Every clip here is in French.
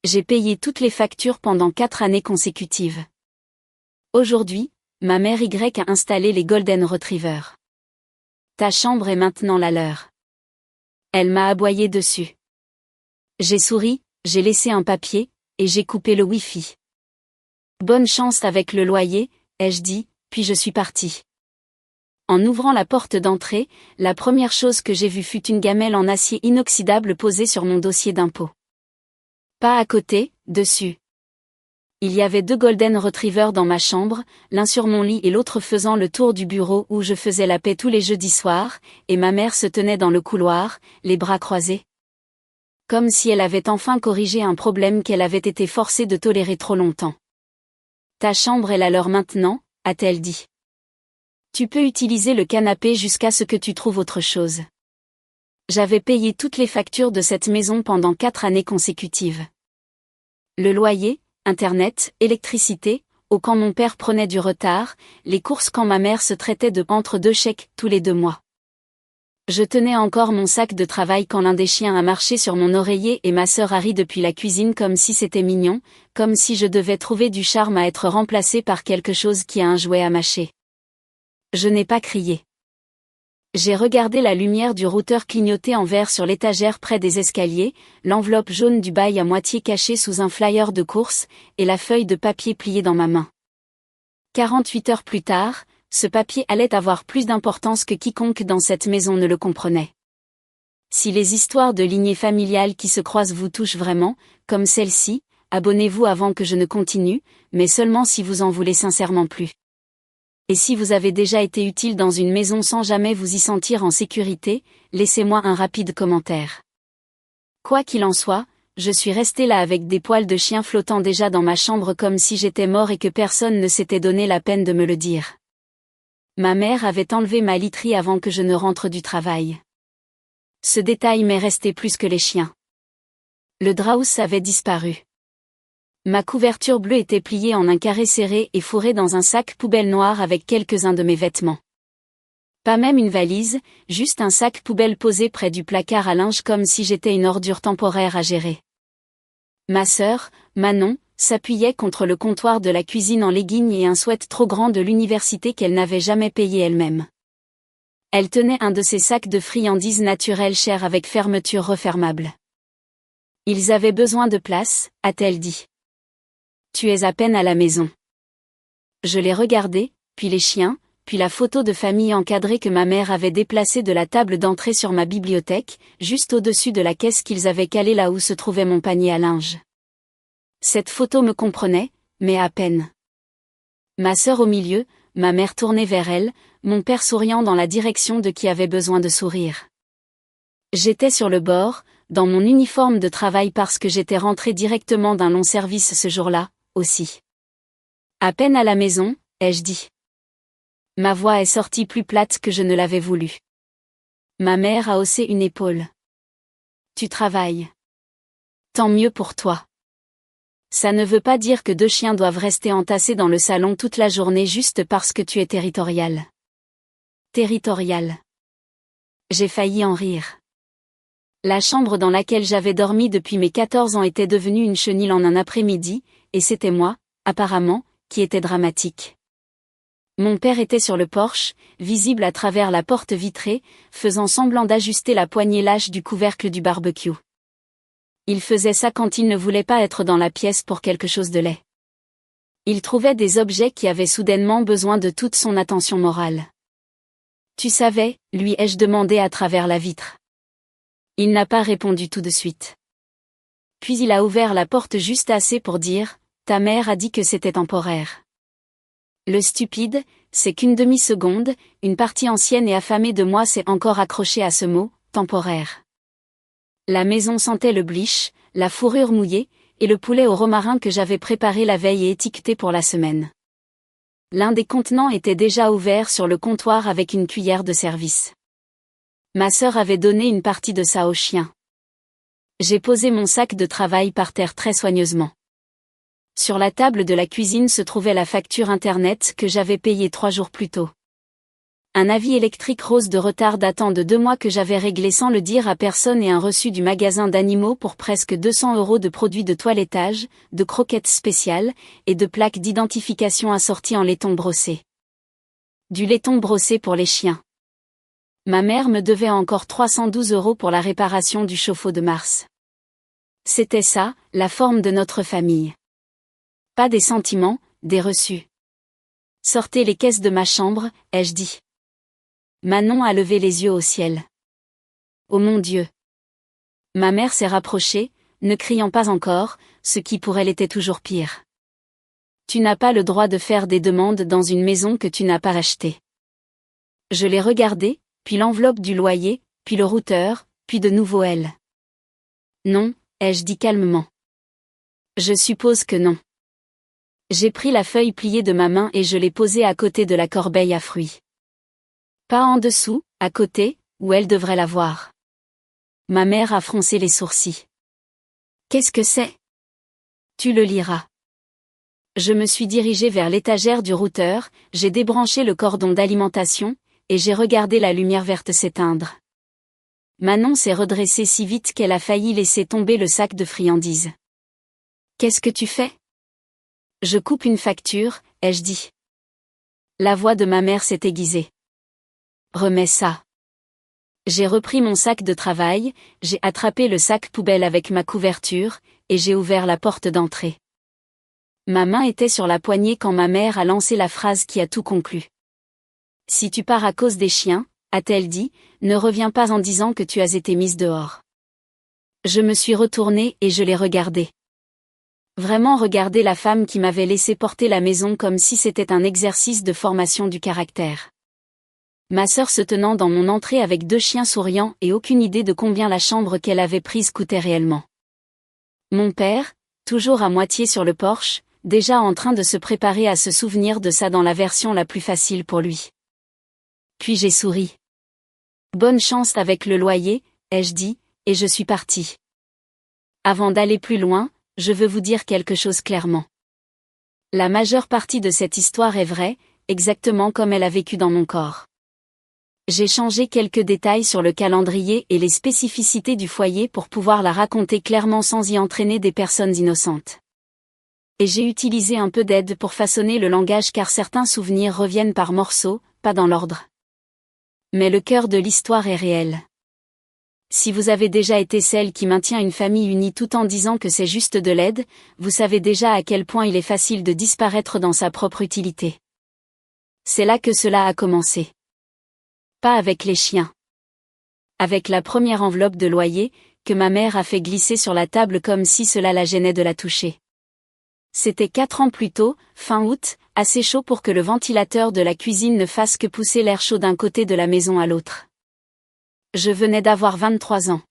J'ai payé toutes les factures pendant 4 années consécutives. Aujourd'hui, ma mère Y a installé les Golden Retrievers. Ta chambre est maintenant la leur. Elle m'a aboyé dessus. J'ai souri, j'ai laissé un papier, et j'ai coupé le Wi-Fi. Bonne chance avec le loyer, ai-je dit, puis je suis partie. En ouvrant la porte d'entrée, la première chose que j'ai vue fut une gamelle en acier inoxydable posée sur mon dossier d'impôt. Pas à côté, dessus. Il y avait 2 Golden Retrievers dans ma chambre, l'un sur mon lit et l'autre faisant le tour du bureau où je faisais la paix tous les jeudis soirs, et ma mère se tenait dans le couloir, les bras croisés. Comme si elle avait enfin corrigé un problème qu'elle avait été forcée de tolérer trop longtemps. Ta chambre est la leur maintenant, a-t-elle dit. Tu peux utiliser le canapé jusqu'à ce que tu trouves autre chose. J'avais payé toutes les factures de cette maison pendant 4 années consécutives. Le loyer, Internet, électricité, quand mon père prenait du retard, les courses quand ma mère se traitait de entre 2 chèques tous les 2 mois. Je tenais encore mon sac de travail quand l'un des chiens a marché sur mon oreiller et ma sœur a ri depuis la cuisine comme si c'était mignon, comme si je devais trouver du charme à être remplacée par quelque chose qui a un jouet à mâcher. Je n'ai pas crié. J'ai regardé la lumière du routeur clignoter en vert sur l'étagère près des escaliers, l'enveloppe jaune du bail à moitié cachée sous un flyer de course, et la feuille de papier pliée dans ma main. 48 heures plus tard, ce papier allait avoir plus d'importance que quiconque dans cette maison ne le comprenait. Si les histoires de lignée familiale qui se croisent vous touchent vraiment, comme celle-ci, abonnez-vous avant que je ne continue, mais seulement si vous en voulez sincèrement plus. Et si vous avez déjà été utile dans une maison sans jamais vous y sentir en sécurité, laissez-moi un rapide commentaire. Quoi qu'il en soit, je suis restée là avec des poils de chien flottant déjà dans ma chambre comme si j'étais mort et que personne ne s'était donné la peine de me le dire. Ma mère avait enlevé ma literie avant que je ne rentre du travail. Ce détail m'est resté plus que les chiens. Le draus avait disparu. Ma couverture bleue était pliée en un carré serré et fourrée dans un sac poubelle noir avec quelques-uns de mes vêtements. Pas même une valise, juste un sac poubelle posé près du placard à linge comme si j'étais une ordure temporaire à gérer. Ma sœur, Manon, s'appuyait contre le comptoir de la cuisine en leggings et un sweat trop grand de l'université qu'elle n'avait jamais payé elle-même. Elle tenait un de ces sacs de friandises naturelles chères avec fermeture refermable. Ils avaient besoin de place, a-t-elle dit. Tu es à peine à la maison. Je l'ai regardé, puis les chiens, puis la photo de famille encadrée que ma mère avait déplacée de la table d'entrée sur ma bibliothèque, juste au-dessus de la caisse qu'ils avaient calée là où se trouvait mon panier à linge. Cette photo me comprenait, mais à peine. Ma sœur au milieu, ma mère tournée vers elle, mon père souriant dans la direction de qui avait besoin de sourire. J'étais sur le bord, dans mon uniforme de travail parce que j'étais rentrée directement d'un long service ce jour-là, aussi. À peine à la maison, ai-je dit. Ma voix est sortie plus plate que je ne l'avais voulu. Ma mère a haussé une épaule. Tu travailles. Tant mieux pour toi. Ça ne veut pas dire que 2 chiens doivent rester entassés dans le salon toute la journée juste parce que tu es territorial. Territorial. J'ai failli en rire. La chambre dans laquelle j'avais dormi depuis mes 14 ans était devenue une chenille en un après-midi, et c'était moi, apparemment, qui était dramatique. Mon père était sur le porche, visible à travers la porte vitrée, faisant semblant d'ajuster la poignée lâche du couvercle du barbecue. Il faisait ça quand il ne voulait pas être dans la pièce pour quelque chose de laid. Il trouvait des objets qui avaient soudainement besoin de toute son attention morale. Tu savais, lui ai-je demandé à travers la vitre. Il n'a pas répondu tout de suite. Puis il a ouvert la porte juste assez pour dire, ta mère a dit que c'était temporaire. Le stupide, c'est qu'une demi-seconde, une partie ancienne et affamée de moi s'est encore accrochée à ce mot, temporaire. La maison sentait le bleach, la fourrure mouillée, et le poulet au romarin que j'avais préparé la veille et étiqueté pour la semaine. L'un des contenants était déjà ouvert sur le comptoir avec une cuillère de service. Ma sœur avait donné une partie de ça au chien. J'ai posé mon sac de travail par terre très soigneusement. Sur la table de la cuisine se trouvait la facture Internet que j'avais payée 3 jours plus tôt. Un avis électrique rose de retard datant de 2 mois que j'avais réglé sans le dire à personne et un reçu du magasin d'animaux pour presque 200 € de produits de toilettage, de croquettes spéciales, et de plaques d'identification assorties en laiton brossé. Du laiton brossé pour les chiens. Ma mère me devait encore 312 € pour la réparation du chauffe-eau de mars. C'était ça, la forme de notre famille. Pas des sentiments, des reçus. Sortez les caisses de ma chambre, ai-je dit. Manon a levé les yeux au ciel. Oh mon Dieu! Ma mère s'est rapprochée, ne criant pas encore, ce qui pour elle était toujours pire. Tu n'as pas le droit de faire des demandes dans une maison que tu n'as pas achetée. Je l'ai regardée, puis l'enveloppe du loyer, puis le routeur, puis de nouveau elle. Non, ai-je dit calmement. Je suppose que non. J'ai pris la feuille pliée de ma main et je l'ai posée à côté de la corbeille à fruits. Pas en dessous, à côté, où elle devrait la voir. Ma mère a froncé les sourcils. Qu'est-ce que c'est? Tu le liras. Je me suis dirigée vers l'étagère du routeur, j'ai débranché le cordon d'alimentation, et j'ai regardé la lumière verte s'éteindre. Manon s'est redressée si vite qu'elle a failli laisser tomber le sac de friandises. Qu'est-ce que tu fais? Je coupe une facture, ai-je dit. La voix de ma mère s'est aiguisée. Remets ça. J'ai repris mon sac de travail, j'ai attrapé le sac poubelle avec ma couverture, et j'ai ouvert la porte d'entrée. Ma main était sur la poignée quand ma mère a lancé la phrase qui a tout conclu. Si tu pars à cause des chiens, a-t-elle dit, ne reviens pas en disant que tu as été mise dehors. Je me suis retournée et je l'ai regardée. Vraiment regarder la femme qui m'avait laissé porter la maison comme si c'était un exercice de formation du caractère. Ma sœur se tenant dans mon entrée avec 2 chiens souriants et aucune idée de combien la chambre qu'elle avait prise coûtait réellement. Mon père, toujours à moitié sur le porche, déjà en train de se préparer à se souvenir de ça dans la version la plus facile pour lui. Puis j'ai souri. Bonne chance avec le loyer, ai-je dit, et je suis partie. Avant d'aller plus loin, je veux vous dire quelque chose clairement. La majeure partie de cette histoire est vraie, exactement comme elle a vécu dans mon corps. J'ai changé quelques détails sur le calendrier et les spécificités du foyer pour pouvoir la raconter clairement sans y entraîner des personnes innocentes. Et j'ai utilisé un peu d'aide pour façonner le langage car certains souvenirs reviennent par morceaux, pas dans l'ordre. Mais le cœur de l'histoire est réel. Si vous avez déjà été celle qui maintient une famille unie tout en disant que c'est juste de l'aide, vous savez déjà à quel point il est facile de disparaître dans sa propre utilité. C'est là que cela a commencé. Pas avec les chiens. Avec la première enveloppe de loyer, que ma mère a fait glisser sur la table comme si cela la gênait de la toucher. C'était 4 ans plus tôt, fin août, assez chaud pour que le ventilateur de la cuisine ne fasse que pousser l'air chaud d'un côté de la maison à l'autre. Je venais d'avoir 23 ans.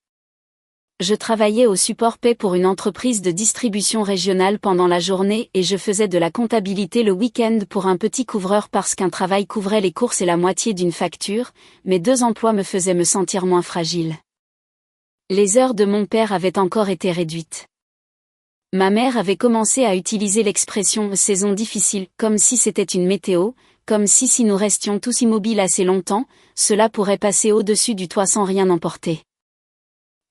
Je travaillais au support paie pour une entreprise de distribution régionale pendant la journée et je faisais de la comptabilité le week-end pour un petit couvreur parce qu'un travail couvrait les courses et la moitié d'une facture, mes 2 emplois me faisaient me sentir moins fragile. Les heures de mon père avaient encore été réduites. Ma mère avait commencé à utiliser l'expression « saison difficile » comme si c'était une météo, comme si nous restions tous immobiles assez longtemps, cela pourrait passer au-dessus du toit sans rien emporter.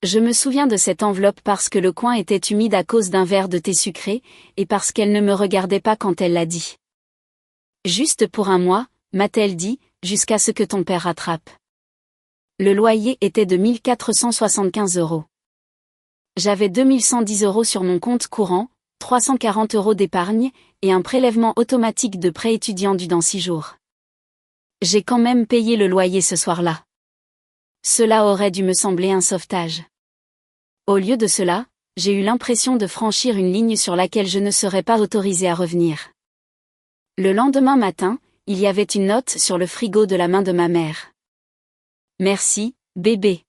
Je me souviens de cette enveloppe parce que le coin était humide à cause d'un verre de thé sucré, et parce qu'elle ne me regardait pas quand elle l'a dit. Juste pour 1 mois, m'a-t-elle dit, jusqu'à ce que ton père rattrape. Le loyer était de 1 475 €. J'avais 2 110 € sur mon compte courant, 340 € d'épargne, et un prélèvement automatique de prêt étudiant dû dans 6 jours. J'ai quand même payé le loyer ce soir-là. Cela aurait dû me sembler un sauvetage. Au lieu de cela, j'ai eu l'impression de franchir une ligne sur laquelle je ne serais pas autorisée à revenir. Le lendemain matin, il y avait une note sur le frigo de la main de ma mère. Merci, bébé.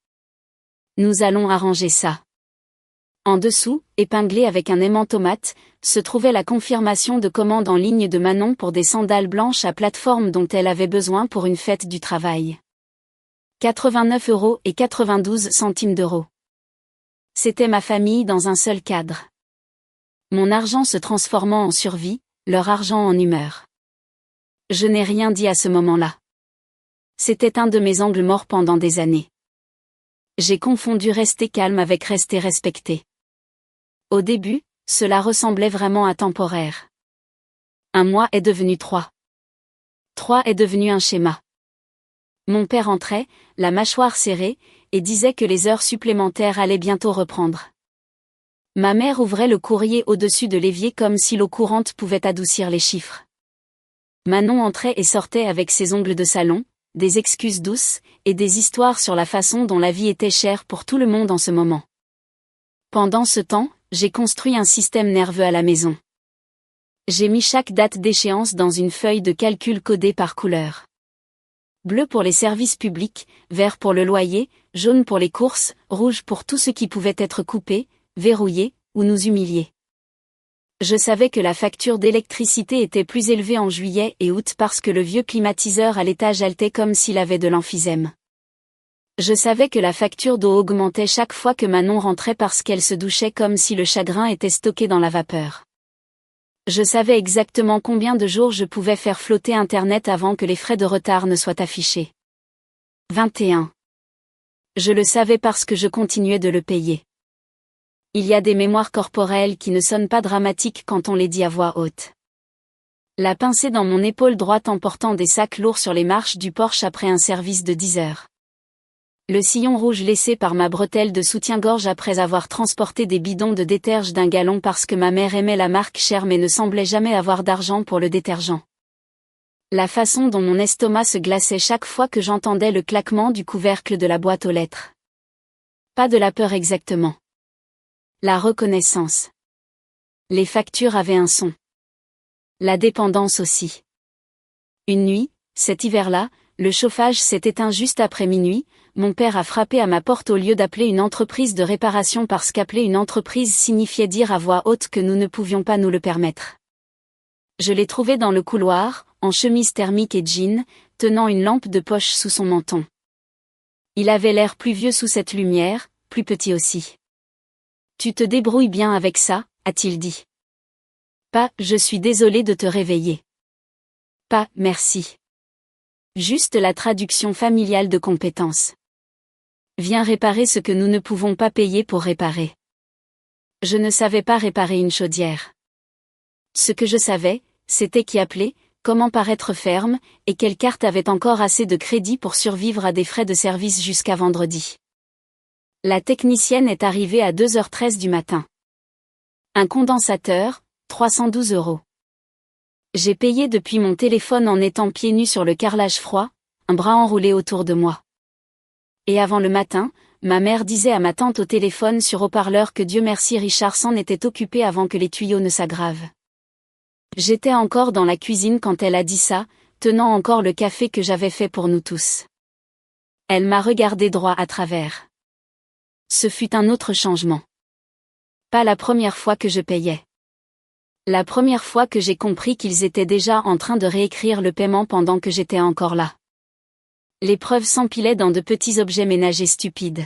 Nous allons arranger ça. En dessous, épinglé avec un aimant tomate, se trouvait la confirmation de commande en ligne de Manon pour des sandales blanches à plateforme dont elle avait besoin pour une fête du travail. 89,92 €. C'était ma famille dans un seul cadre. Mon argent se transformant en survie, leur argent en humeur. Je n'ai rien dit à ce moment-là. C'était un de mes angles morts pendant des années. J'ai confondu rester calme avec rester respecté. Au début, cela ressemblait vraiment à temporaire. Un mois est devenu 3. 3 est devenu un schéma. Mon père entrait, la mâchoire serrée, et disait que les heures supplémentaires allaient bientôt reprendre. Ma mère ouvrait le courrier au-dessus de l'évier comme si l'eau courante pouvait adoucir les chiffres. Manon entrait et sortait avec ses ongles de salon, des excuses douces, et des histoires sur la façon dont la vie était chère pour tout le monde en ce moment. Pendant ce temps, j'ai construit un système nerveux à la maison. J'ai mis chaque date d'échéance dans une feuille de calcul codée par couleur. Bleu pour les services publics, vert pour le loyer, jaune pour les courses, rouge pour tout ce qui pouvait être coupé, verrouillé, ou nous humilier. Je savais que la facture d'électricité était plus élevée en juillet et août parce que le vieux climatiseur à l'étage haltait comme s'il avait de l'emphysème. Je savais que la facture d'eau augmentait chaque fois que Manon rentrait parce qu'elle se douchait comme si le chagrin était stocké dans la vapeur. Je savais exactement combien de jours je pouvais faire flotter Internet avant que les frais de retard ne soient affichés. 21. Je le savais parce que je continuais de le payer. Il y a des mémoires corporelles qui ne sonnent pas dramatiques quand on les dit à voix haute. La pincée dans mon épaule droite en portant des sacs lourds sur les marches du Porsche après un service de 10 heures. Le sillon rouge laissé par ma bretelle de soutien-gorge après avoir transporté des bidons de déterge d'1 gallon parce que ma mère aimait la marque chère mais ne semblait jamais avoir d'argent pour le détergent. La façon dont mon estomac se glaçait chaque fois que j'entendais le claquement du couvercle de la boîte aux lettres. Pas de la peur exactement. La reconnaissance. Les factures avaient un son. La dépendance aussi. Une nuit, cet hiver-là, le chauffage s'est éteint juste après minuit, mon père a frappé à ma porte au lieu d'appeler une entreprise de réparation parce qu'appeler une entreprise signifiait dire à voix haute que nous ne pouvions pas nous le permettre. Je l'ai trouvé dans le couloir, en chemise thermique et jean, tenant une lampe de poche sous son menton. Il avait l'air plus vieux sous cette lumière, plus petit aussi. « Tu te débrouilles bien avec ça ?» a-t-il dit. Pas « je suis désolé de te réveiller ». Pas « merci ». Juste la traduction familiale de compétence. Viens réparer ce que nous ne pouvons pas payer pour réparer. Je ne savais pas réparer une chaudière. Ce que je savais, c'était qui appeler, comment paraître ferme, et quelle carte avait encore assez de crédit pour survivre à des frais de service jusqu'à vendredi. La technicienne est arrivée à 2h13 du matin. Un condensateur, 312 €. J'ai payé depuis mon téléphone en étant pieds nus sur le carrelage froid, un bras enroulé autour de moi. Et avant le matin, ma mère disait à ma tante au téléphone sur haut-parleur que Dieu merci Richard s'en était occupé avant que les tuyaux ne s'aggravent. J'étais encore dans la cuisine quand elle a dit ça, tenant encore le café que j'avais fait pour nous tous. Elle m'a regardé droit à travers. Ce fut un autre changement. Pas la première fois que je payais. La première fois que j'ai compris qu'ils étaient déjà en train de réécrire le paiement pendant que j'étais encore là. Les preuves s'empilaient dans de petits objets ménagers stupides.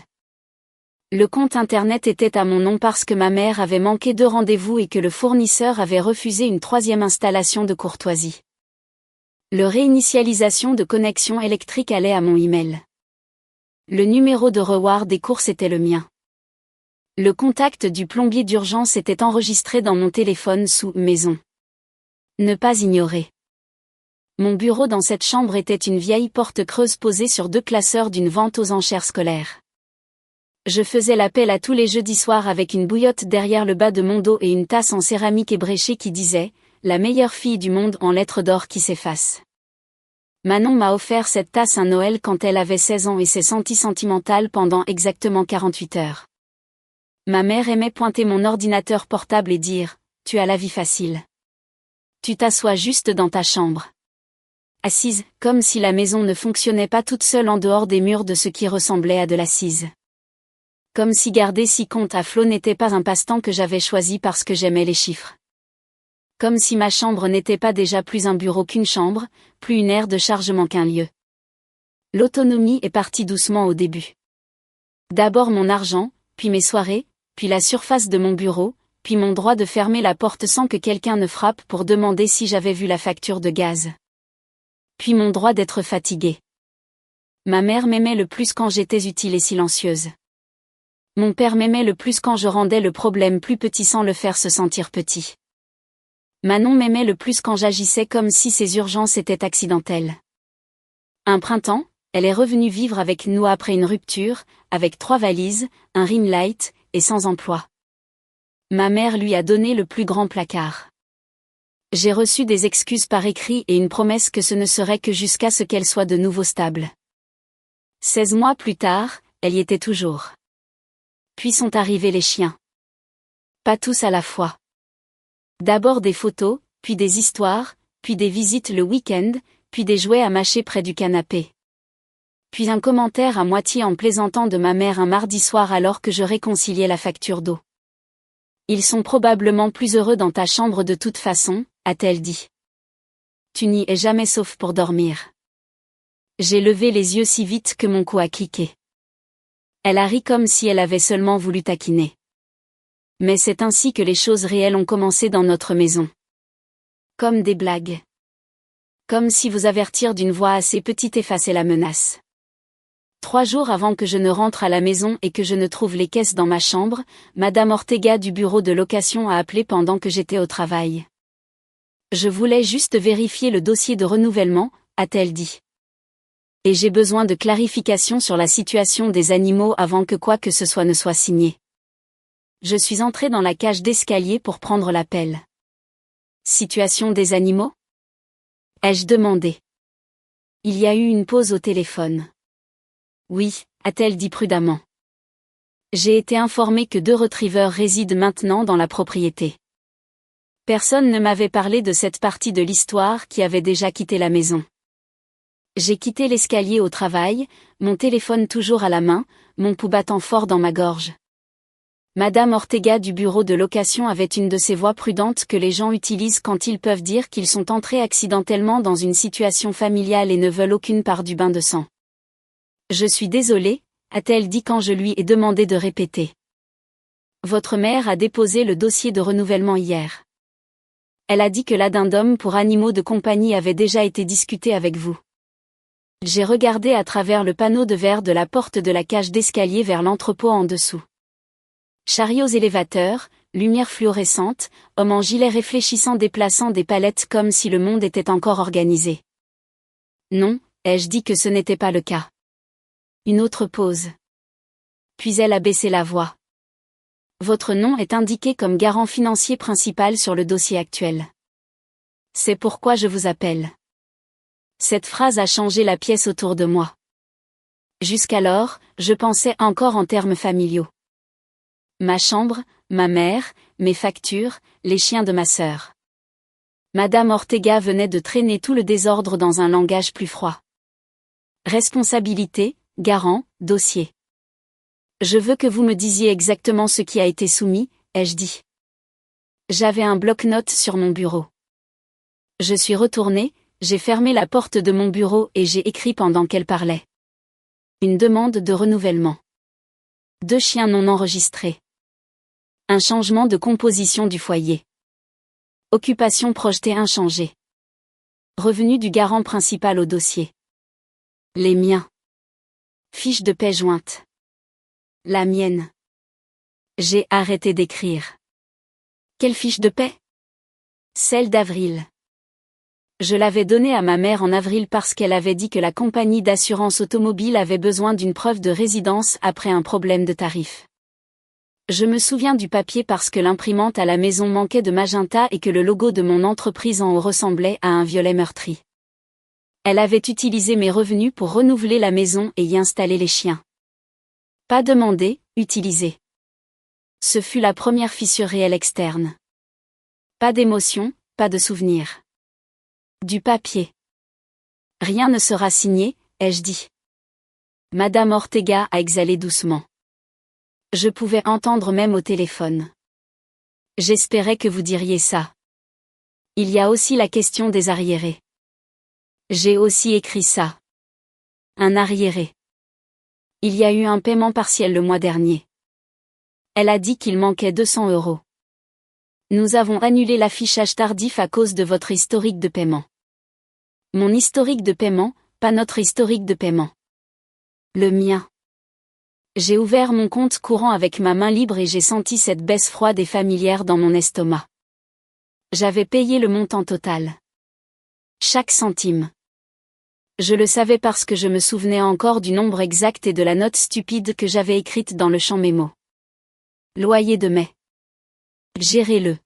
Le compte internet était à mon nom parce que ma mère avait manqué 2 rendez-vous et que le fournisseur avait refusé une 3e installation de courtoisie. Le réinitialisation de connexion électrique allait à mon email. Le numéro de reward des courses était le mien. Le contact du plombier d'urgence était enregistré dans mon téléphone sous « Maison ». Ne pas ignorer. Mon bureau dans cette chambre était une vieille porte creuse posée sur 2 classeurs d'une vente aux enchères scolaires. Je faisais l'appel à tous les jeudis soirs avec une bouillotte derrière le bas de mon dos et une tasse en céramique ébréchée qui disait « La meilleure fille du monde en lettres d'or qui s'efface ». Manon m'a offert cette tasse un Noël quand elle avait 16 ans et s'est sentie sentimentale pendant exactement 48 heures. Ma mère aimait pointer mon ordinateur portable et dire « Tu as la vie facile. Tu t'assois juste dans ta chambre. » Assise, comme si la maison ne fonctionnait pas toute seule en dehors des murs de ce qui ressemblait à de l'assise. Comme si garder 6 comptes à flot n'était pas un passe-temps que j'avais choisi parce que j'aimais les chiffres. Comme si ma chambre n'était pas déjà plus un bureau qu'une chambre, plus une aire de chargement qu'un lieu. L'autonomie est partie doucement au début. D'abord mon argent, puis mes soirées, puis la surface de mon bureau, puis mon droit de fermer la porte sans que quelqu'un ne frappe pour demander si j'avais vu la facture de gaz. Puis mon droit d'être fatigué. Ma mère m'aimait le plus quand j'étais utile et silencieuse. Mon père m'aimait le plus quand je rendais le problème plus petit sans le faire se sentir petit. Manon m'aimait le plus quand j'agissais comme si ses urgences étaient accidentelles. Un printemps, elle est revenue vivre avec nous après une rupture, avec 3 valises, un ring light, et sans emploi. Ma mère lui a donné le plus grand placard. J'ai reçu des excuses par écrit et une promesse que ce ne serait que jusqu'à ce qu'elle soit de nouveau stable. 16 mois plus tard, elle y était toujours. Puis sont arrivés les chiens. Pas tous à la fois. D'abord des photos, puis des histoires, puis des visites le week-end, puis des jouets à mâcher près du canapé. Puis un commentaire à moitié en plaisantant de ma mère un mardi soir alors que je réconciliais la facture d'eau. Ils sont probablement plus heureux dans ta chambre de toute façon, a-t-elle dit. Tu n'y es jamais sauf pour dormir. J'ai levé les yeux si vite que mon cou a cliqué. Elle a ri comme si elle avait seulement voulu taquiner. Mais c'est ainsi que les choses réelles ont commencé dans notre maison. Comme des blagues. Comme si vous avertir d'une voix assez petite effaçait la menace. 3 jours avant que je ne rentre à la maison et que je ne trouve les caisses dans ma chambre, Madame Ortega du bureau de location a appelé pendant que j'étais au travail. Je voulais juste vérifier le dossier de renouvellement, a-t-elle dit. Et j'ai besoin de clarification sur la situation des animaux avant que quoi que ce soit ne soit signé. Je suis entrée dans la cage d'escalier pour prendre l'appel. Situation des animaux ? Ai-je demandé. Il y a eu une pause au téléphone. Oui, a-t-elle dit prudemment. J'ai été informée que 2 retrievers résident maintenant dans la propriété. Personne ne m'avait parlé de cette partie de l'histoire qui avait déjà quitté la maison. J'ai quitté l'escalier au travail, mon téléphone toujours à la main, mon pouls battant fort dans ma gorge. Madame Ortega du bureau de location avait une de ces voix prudentes que les gens utilisent quand ils peuvent dire qu'ils sont entrés accidentellement dans une situation familiale et ne veulent aucune part du bain de sang. Je suis désolée, a-t-elle dit quand je lui ai demandé de répéter. Votre mère a déposé le dossier de renouvellement hier. Elle a dit que l'addendum pour animaux de compagnie avait déjà été discuté avec vous. J'ai regardé à travers le panneau de verre de la porte de la cage d'escalier vers l'entrepôt en dessous. Chariots élévateurs, lumière fluorescente, homme en gilet réfléchissant déplaçant des palettes comme si le monde était encore organisé. Non, ai-je dit que ce n'était pas le cas. Une autre pause. Puis elle a baissé la voix. Votre nom est indiqué comme garant financier principal sur le dossier actuel. C'est pourquoi je vous appelle. Cette phrase a changé la pièce autour de moi. Jusqu'alors, je pensais encore en termes familiaux. Ma chambre, ma mère, mes factures, les chiens de ma sœur. Madame Ortega venait de traîner tout le désordre dans un langage plus froid. Responsabilité, garant, dossier. Je veux que vous me disiez exactement ce qui a été soumis, ai-je dit. J'avais un bloc-notes sur mon bureau. Je suis retournée, j'ai fermé la porte de mon bureau et j'ai écrit pendant qu'elle parlait. Une demande de renouvellement. 2 chiens non enregistrés. Un changement de composition du foyer. Occupation projetée inchangée. Revenu du garant principal au dossier. Les miens. Fiche de paie jointe. La mienne. J'ai arrêté d'écrire. Quelle fiche de paie ? Celle d'avril. Je l'avais donnée à ma mère en avril parce qu'elle avait dit que la compagnie d'assurance automobile avait besoin d'une preuve de résidence après un problème de tarif. Je me souviens du papier parce que l'imprimante à la maison manquait de magenta et que le logo de mon entreprise en haut ressemblait à un violet meurtri. Elle avait utilisé mes revenus pour renouveler la maison et y installer les chiens. Pas demandé, utilisé. Ce fut la première fissure réelle externe. Pas d'émotion, pas de souvenir. Du papier. Rien ne sera signé, ai-je dit. Madame Ortega a exhalé doucement. Je pouvais entendre même au téléphone. J'espérais que vous diriez ça. Il y a aussi la question des arriérés. J'ai aussi écrit ça. Un arriéré. Il y a eu un paiement partiel le mois dernier. Elle a dit qu'il manquait 200 €. Nous avons annulé l'affichage tardif à cause de votre historique de paiement. Mon historique de paiement, pas notre historique de paiement. Le mien. J'ai ouvert mon compte courant avec ma main libre et j'ai senti cette baisse froide et familière dans mon estomac. J'avais payé le montant total. Chaque centime. Je le savais parce que je me souvenais encore du nombre exact et de la note stupide que j'avais écrite dans le champ mémo. Loyer de mai. Gérez-le.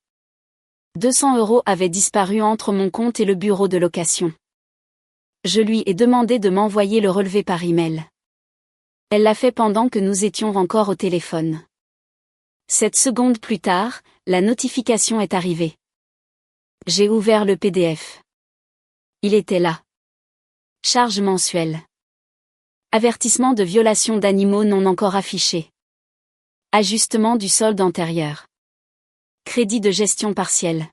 200 € avaient disparu entre mon compte et le bureau de location. Je lui ai demandé de m'envoyer le relevé par email. Elle l'a fait pendant que nous étions encore au téléphone. 7 secondes plus tard, la notification est arrivée. J'ai ouvert le PDF. Il était là. Charge mensuelle. Avertissement de violation d'animaux non encore affiché. Ajustement du solde antérieur. Crédit de gestion partielle.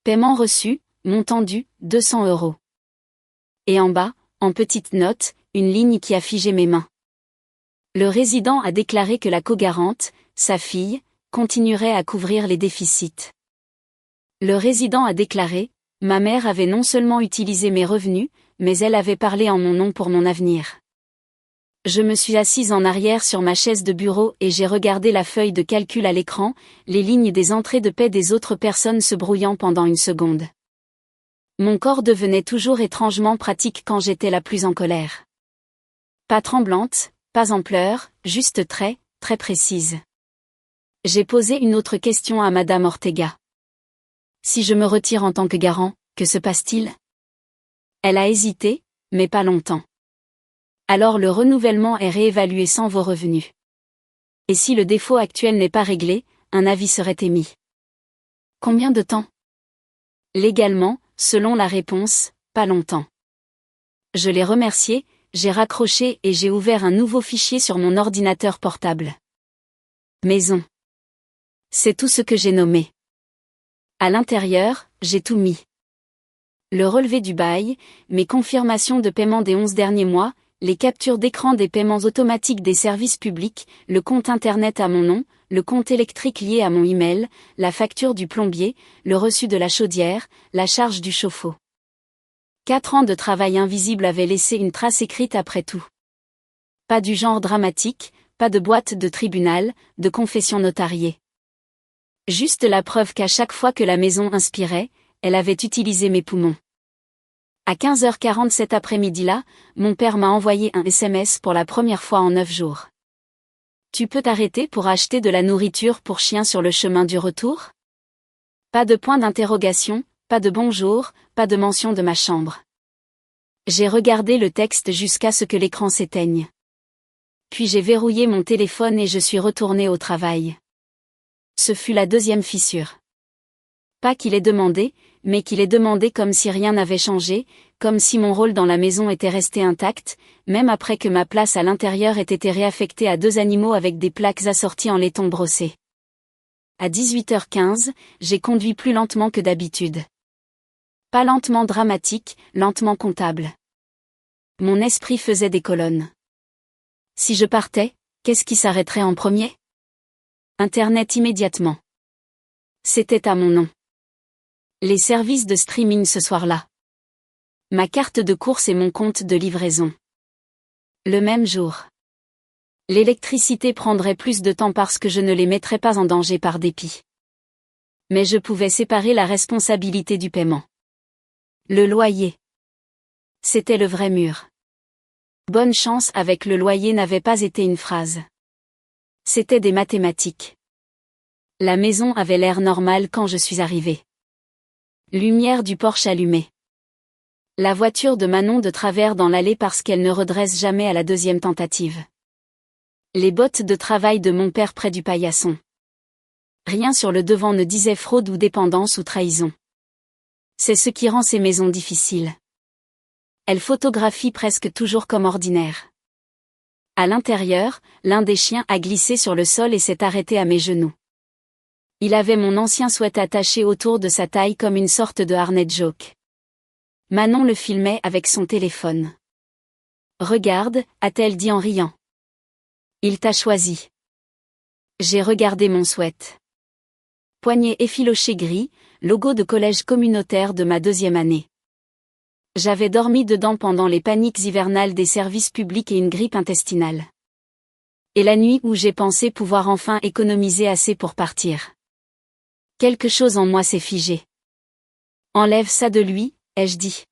Paiement reçu, montant dû, 200 €. Et en bas, en petite note, une ligne qui a figé mes mains. Le résident a déclaré que la co-garante, sa fille, continuerait à couvrir les déficits. Le résident a déclaré, ma mère avait non seulement utilisé mes revenus, mais elle avait parlé en mon nom pour mon avenir. Je me suis assise en arrière sur ma chaise de bureau et j'ai regardé la feuille de calcul à l'écran, les lignes des entrées de paie des autres personnes se brouillant pendant une seconde. Mon corps devenait toujours étrangement pratique quand j'étais la plus en colère. Pas tremblante, pas en pleurs, juste très, très précise. J'ai posé une autre question à Madame Ortega. Si je me retire en tant que garant, que se passe-t-il? Elle a hésité, mais pas longtemps. Alors le renouvellement est réévalué sans vos revenus. Et si le défaut actuel n'est pas réglé, un avis serait émis. Combien de temps? Légalement, selon la réponse, pas longtemps. Je l'ai remercié, j'ai raccroché et j'ai ouvert un nouveau fichier sur mon ordinateur portable. Maison. C'est tout ce que j'ai nommé. À l'intérieur, j'ai tout mis. Le relevé du bail, mes confirmations de paiement des 11 derniers mois, les captures d'écran des paiements automatiques des services publics, le compte internet à mon nom, le compte électrique lié à mon email, la facture du plombier, le reçu de la chaudière, la charge du chauffe-eau. 4 ans de travail invisible avaient laissé une trace écrite après tout. Pas du genre dramatique, pas de boîte de tribunal, de confession notariée. Juste la preuve qu'à chaque fois que la maison inspirait, elle avait utilisé mes poumons. À 15h40 cet après-midi-là, mon père m'a envoyé un SMS pour la première fois en 9 jours. Tu peux t'arrêter pour acheter de la nourriture pour chien sur le chemin du retour? Pas de point d'interrogation, pas de bonjour, pas de mention de ma chambre. J'ai regardé le texte jusqu'à ce que l'écran s'éteigne. Puis j'ai verrouillé mon téléphone et je suis retournée au travail. Ce fut la deuxième fissure. Pas qu'il ait demandé, mais qu'il ait demandé comme si rien n'avait changé, comme si mon rôle dans la maison était resté intact, même après que ma place à l'intérieur ait été réaffectée à 2 animaux avec des plaques assorties en laiton brossé. À 18h15, j'ai conduit plus lentement que d'habitude. Pas lentement dramatique, lentement comptable. Mon esprit faisait des colonnes. Si je partais, qu'est-ce qui s'arrêterait en premier? Internet immédiatement. C'était à mon nom. Les services de streaming ce soir-là. Ma carte de course et mon compte de livraison. Le même jour. L'électricité prendrait plus de temps parce que je ne les mettrais pas en danger par dépit. Mais je pouvais séparer la responsabilité du paiement. Le loyer. C'était le vrai mur. Bonne chance avec le loyer n'avait pas été une phrase. C'était des mathématiques. La maison avait l'air normal quand je suis arrivée. Lumière du porche allumée. La voiture de Manon de travers dans l'allée parce qu'elle ne redresse jamais à la deuxième tentative. Les bottes de travail de mon père près du paillasson. Rien sur le devant ne disait fraude ou dépendance ou trahison. C'est ce qui rend ces maisons difficiles. Elles photographient presque toujours comme ordinaire. À l'intérieur, l'un des chiens a glissé sur le sol et s'est arrêté à mes genoux. Il avait mon ancien sweat attaché autour de sa taille comme une sorte de harnais de joke. Manon le filmait avec son téléphone. « Regarde », a-t-elle dit en riant. « Il t'a choisi. » J'ai regardé mon sweat. Poignet effiloché gris, logo de collège communautaire de ma 2e année. J'avais dormi dedans pendant les paniques hivernales des services publics et une grippe intestinale. Et la nuit où j'ai pensé pouvoir enfin économiser assez pour partir. Quelque chose en moi s'est figé. Enlève ça de lui, ai-je dit.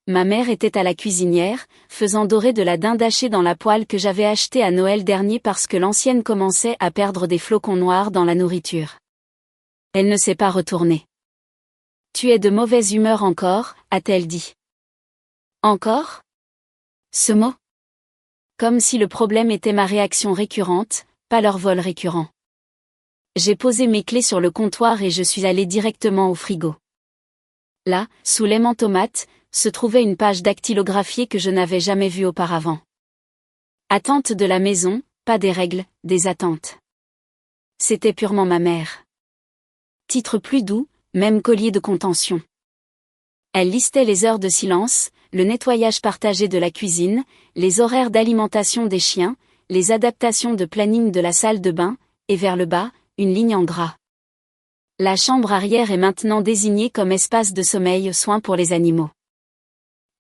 Ma mère était à la cuisinière, faisant dorer de la dinde hachée dans la poêle que j'avais achetée à Noël dernier parce que l'ancienne commençait à perdre des flocons noirs dans la nourriture. Elle ne s'est pas retournée. Tu es de mauvaise humeur encore, a-t-elle dit. Encore ? Ce mot ? Comme si le problème était ma réaction récurrente, pas leur vol récurrent. J'ai posé mes clés sur le comptoir et je suis allée directement au frigo. Là, sous l'aimant tomate, se trouvait une page dactylographiée que je n'avais jamais vue auparavant. Attentes de la maison, pas des règles, des attentes. C'était purement ma mère. Titre plus doux, même collier de contention. Elle listait les heures de silence, le nettoyage partagé de la cuisine, les horaires d'alimentation des chiens, les adaptations de planning de la salle de bain, et vers le bas, une ligne en gras. La chambre arrière est maintenant désignée comme espace de sommeil soin pour les animaux.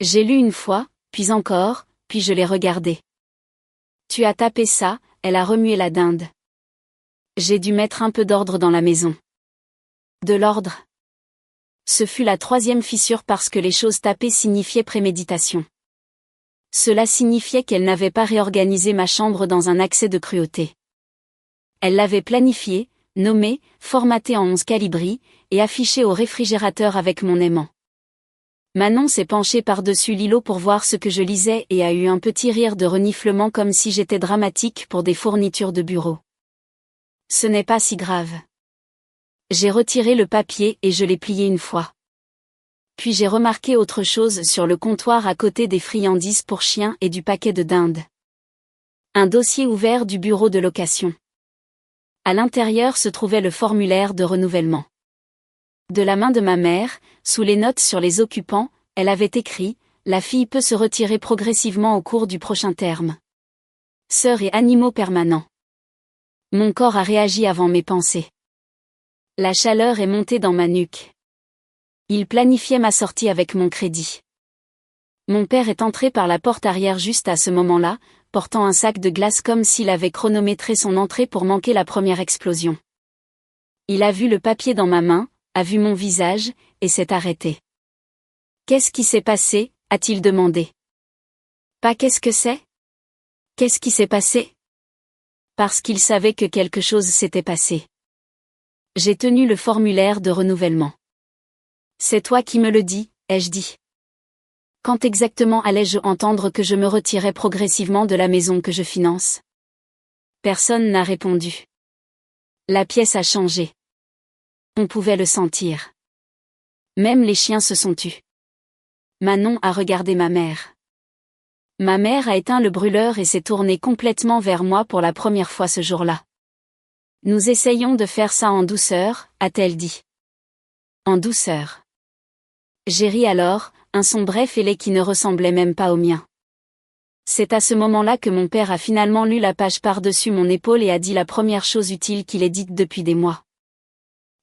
J'ai lu une fois, puis encore, puis je l'ai regardé. Tu as tapé ça, elle a remué la dinde. J'ai dû mettre un peu d'ordre dans la maison. De l'ordre. Ce fut la 3e fissure parce que les choses tapées signifiaient préméditation. Cela signifiait qu'elle n'avait pas réorganisé ma chambre dans un accès de cruauté. Elle l'avait planifié, nommé, formaté en 11 calibri, et affiché au réfrigérateur avec mon aimant. Manon s'est penchée par-dessus l'îlot pour voir ce que je lisais et a eu un petit rire de reniflement comme si j'étais dramatique pour des fournitures de bureau. Ce n'est pas si grave. J'ai retiré le papier et je l'ai plié une fois. Puis j'ai remarqué autre chose sur le comptoir à côté des friandises pour chiens et du paquet de dinde. Un dossier ouvert du bureau de location. À l'intérieur se trouvait le formulaire de renouvellement. De la main de ma mère, sous les notes sur les occupants, elle avait écrit « La fille peut se retirer progressivement au cours du prochain terme. Sœurs et animaux permanents. » Mon corps a réagi avant mes pensées. La chaleur est montée dans ma nuque. Il planifiait ma sortie avec mon crédit. Mon père est entré par la porte arrière juste à ce moment-là, portant un sac de glace comme s'il avait chronométré son entrée pour manquer la première explosion. Il a vu le papier dans ma main, a vu mon visage, et s'est arrêté. « Qu'est-ce qui s'est passé ?» a-t-il demandé. « Pas qu'est-ce que c'est ? Qu'est-ce qui s'est passé ?» Parce qu'il savait que quelque chose s'était passé. J'ai tenu le formulaire de renouvellement. « C'est toi qui me le dis, ai-je dit. Quand exactement allais-je entendre que je me retirais progressivement de la maison que je finance ? Personne n'a répondu. La pièce a changé. On pouvait le sentir. Même les chiens se sont tus. Manon a regardé ma mère. Ma mère a éteint le brûleur et s'est tournée complètement vers moi pour la première fois ce jour-là. Nous essayons de faire ça en douceur, a-t-elle dit. En douceur. J'ai ri alors, un son bref et laid qui ne ressemblait même pas au mien. C'est à ce moment-là que mon père a finalement lu la page par-dessus mon épaule et a dit la première chose utile qu'il ait dite depuis des mois.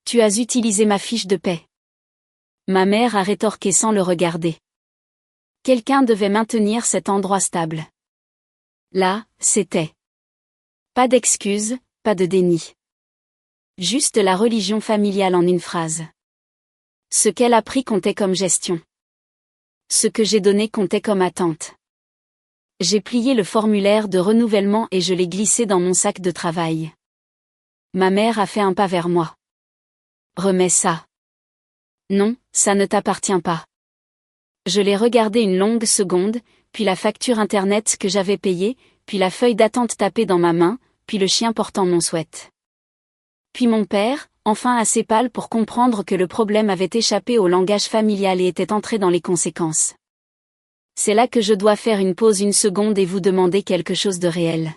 Tu as utilisé ma fiche de paie. Ma mère a rétorqué sans le regarder. Quelqu'un devait maintenir cet endroit stable. Là, c'était. Pas d'excuses, pas de déni. Juste la religion familiale en une phrase. Ce qu'elle a pris comptait comme gestion. Ce que j'ai donné comptait comme attente. J'ai plié le formulaire de renouvellement et je l'ai glissé dans mon sac de travail. Ma mère a fait un pas vers moi. Remets ça. Non, ça ne t'appartient pas. Je l'ai regardé une longue seconde, puis la facture internet que j'avais payée, puis la feuille d'attente tapée dans ma main, puis le chien portant mon sweat. Puis mon père, enfin assez pâle pour comprendre que le problème avait échappé au langage familial et était entré dans les conséquences. C'est là que je dois faire une pause une seconde et vous demander quelque chose de réel.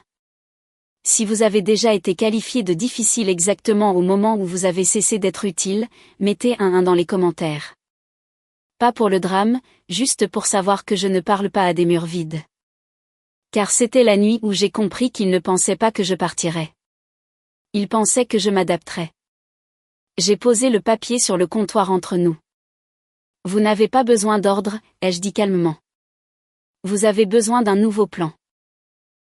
Si vous avez déjà été qualifié de difficile exactement au moment où vous avez cessé d'être utile, mettez un 1 dans les commentaires. Pas pour le drame, juste pour savoir que je ne parle pas à des murs vides. Car c'était la nuit où j'ai compris qu'il ne pensait pas que je partirais. Il pensait que je m'adapterais. J'ai posé le papier sur le comptoir entre nous. Vous n'avez pas besoin d'ordre, ai-je dit calmement. Vous avez besoin d'un nouveau plan.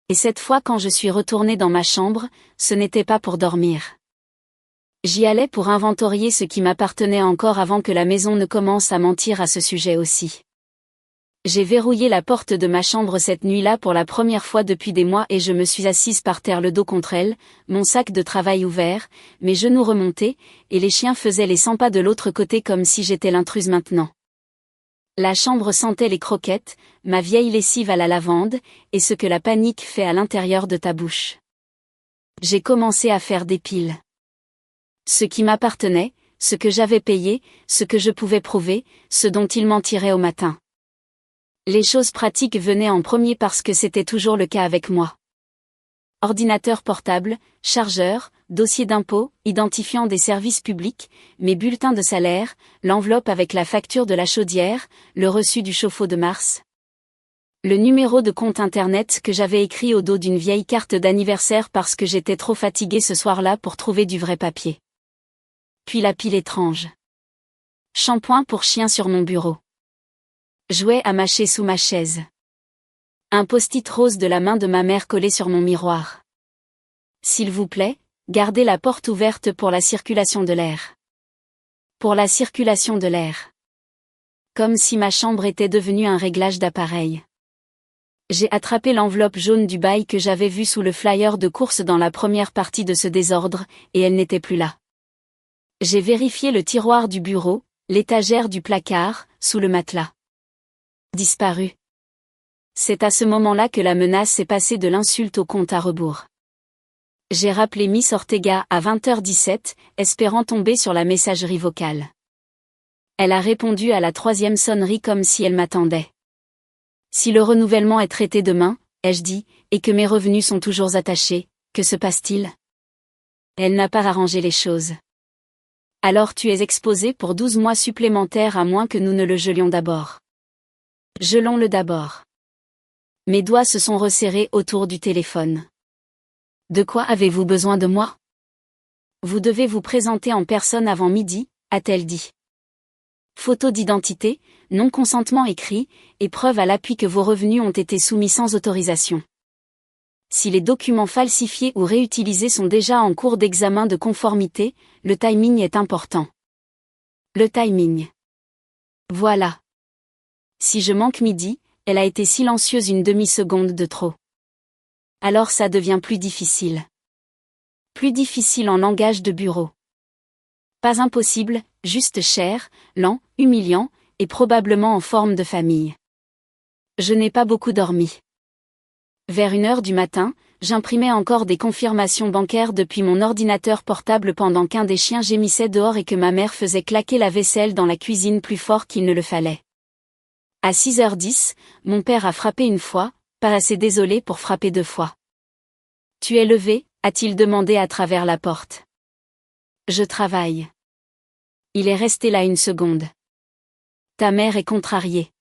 Et cette fois quand je suis retournée dans ma chambre, ce n'était pas pour dormir. J'y allais pour inventorier ce qui m'appartenait encore avant que la maison ne commence à mentir à ce sujet aussi. J'ai verrouillé la porte de ma chambre cette nuit-là pour la première fois depuis des mois et je me suis assise par terre le dos contre elle, mon sac de travail ouvert, mes genoux remontés, et les chiens faisaient les 100 pas de l'autre côté comme si j'étais l'intruse maintenant. La chambre sentait les croquettes, ma vieille lessive à la lavande, et ce que la panique fait à l'intérieur de ta bouche. J'ai commencé à faire des piles. Ce qui m'appartenait, ce que j'avais payé, ce que je pouvais prouver, ce dont il mentirait au matin. Les choses pratiques venaient en premier parce que c'était toujours le cas avec moi. Ordinateur portable, chargeur, dossier d'impôt, identifiant des services publics, mes bulletins de salaire, l'enveloppe avec la facture de la chaudière, le reçu du chauffe-eau de mars. Le numéro de compte internet que j'avais écrit au dos d'une vieille carte d'anniversaire parce que j'étais trop fatiguée ce soir-là pour trouver du vrai papier. Puis la pile étrange. Shampoing pour chien sur mon bureau. Jouet à mâcher sous ma chaise. Un post-it rose de la main de ma mère collé sur mon miroir. S'il vous plaît, gardez la porte ouverte pour la circulation de l'air. Pour la circulation de l'air. Comme si ma chambre était devenue un réglage d'appareil. J'ai attrapé l'enveloppe jaune du bail que j'avais vue sous le flyer de course dans la première partie de ce désordre, et elle n'était plus là. J'ai vérifié le tiroir du bureau, l'étagère du placard, sous le matelas. Disparu. C'est à ce moment-là que la menace est passée de l'insulte au compte à rebours. J'ai rappelé Miss Ortega à 20h17, espérant tomber sur la messagerie vocale. Elle a répondu à la 3e sonnerie comme si elle m'attendait. Si le renouvellement est traité demain, ai-je dit, et que mes revenus sont toujours attachés, que se passe-t-il? Elle n'a pas arrangé les choses. Alors tu es exposé pour 12 mois supplémentaires à moins que nous ne le gelions d'abord. Gelons-le d'abord. Mes doigts se sont resserrés autour du téléphone. De quoi avez-vous besoin de moi? Vous devez vous présenter en personne avant midi, a-t-elle dit. Photo d'identité, non-consentement écrit, et preuve à l'appui que vos revenus ont été soumis sans autorisation. Si les documents falsifiés ou réutilisés sont déjà en cours d'examen de conformité, le timing est important. Le timing. Voilà. Si je manque midi, elle a été silencieuse une demi-seconde de trop. Alors ça devient plus difficile. Plus difficile en langage de bureau. Pas impossible, juste cher, lent, humiliant, et probablement en forme de famille. Je n'ai pas beaucoup dormi. Vers 1h du matin, j'imprimais encore des confirmations bancaires depuis mon ordinateur portable pendant qu'un des chiens gémissait dehors et que ma mère faisait claquer la vaisselle dans la cuisine plus fort qu'il ne le fallait. À 6h10, mon père a frappé une fois, pas assez désolé pour frapper 2 fois. Tu es levé, a-t-il demandé à travers la porte. Je travaille. Il est resté là 1 seconde. Ta mère est contrariée.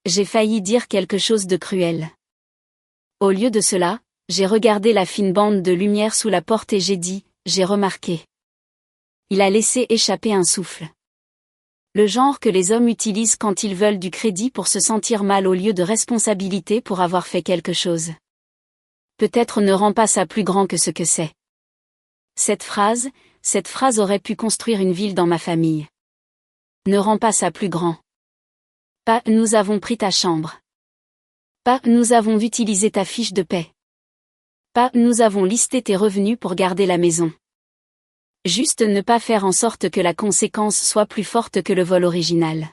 J'ai failli dire quelque chose de cruel. Au lieu de cela, j'ai regardé la fine bande de lumière sous la porte et j'ai dit, j'ai remarqué. Il a laissé échapper un souffle. Le genre que les hommes utilisent quand ils veulent du crédit pour se sentir mal au lieu de responsabilité pour avoir fait quelque chose. Peut-être ne rend pas ça plus grand que ce que c'est. Cette phrase aurait pu construire une ville dans ma famille. Ne rend pas ça plus grand. Pas nous avons pris ta chambre. Pas nous avons utilisé ta fiche de paie. Pas nous avons listé tes revenus pour garder la maison. Juste ne pas faire en sorte que la conséquence soit plus forte que le vol original.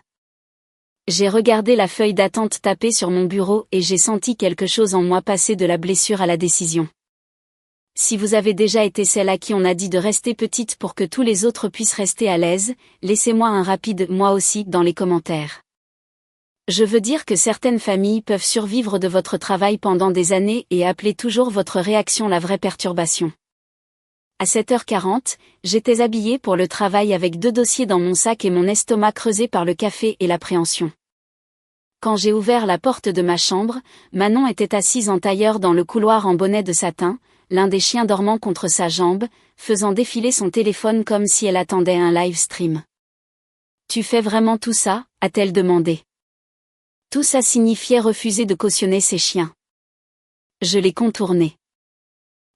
J'ai regardé la feuille d'attente tapée sur mon bureau et j'ai senti quelque chose en moi passer de la blessure à la décision. Si vous avez déjà été celle à qui on a dit de rester petite pour que tous les autres puissent rester à l'aise, laissez-moi un rapide « moi aussi » dans les commentaires. Je veux dire que certaines familles peuvent survivre de votre travail pendant des années et appeler toujours votre réaction la vraie perturbation. À 7h40, j'étais habillée pour le travail avec 2 dossiers dans mon sac et mon estomac creusé par le café et l'appréhension. Quand j'ai ouvert la porte de ma chambre, Manon était assise en tailleur dans le couloir en bonnet de satin, l'un des chiens dormant contre sa jambe, faisant défiler son téléphone comme si elle attendait un live stream. Tu fais vraiment tout ça, a-t-elle demandé. Tout ça signifiait refuser de cautionner ses chiens. Je l'ai contourné.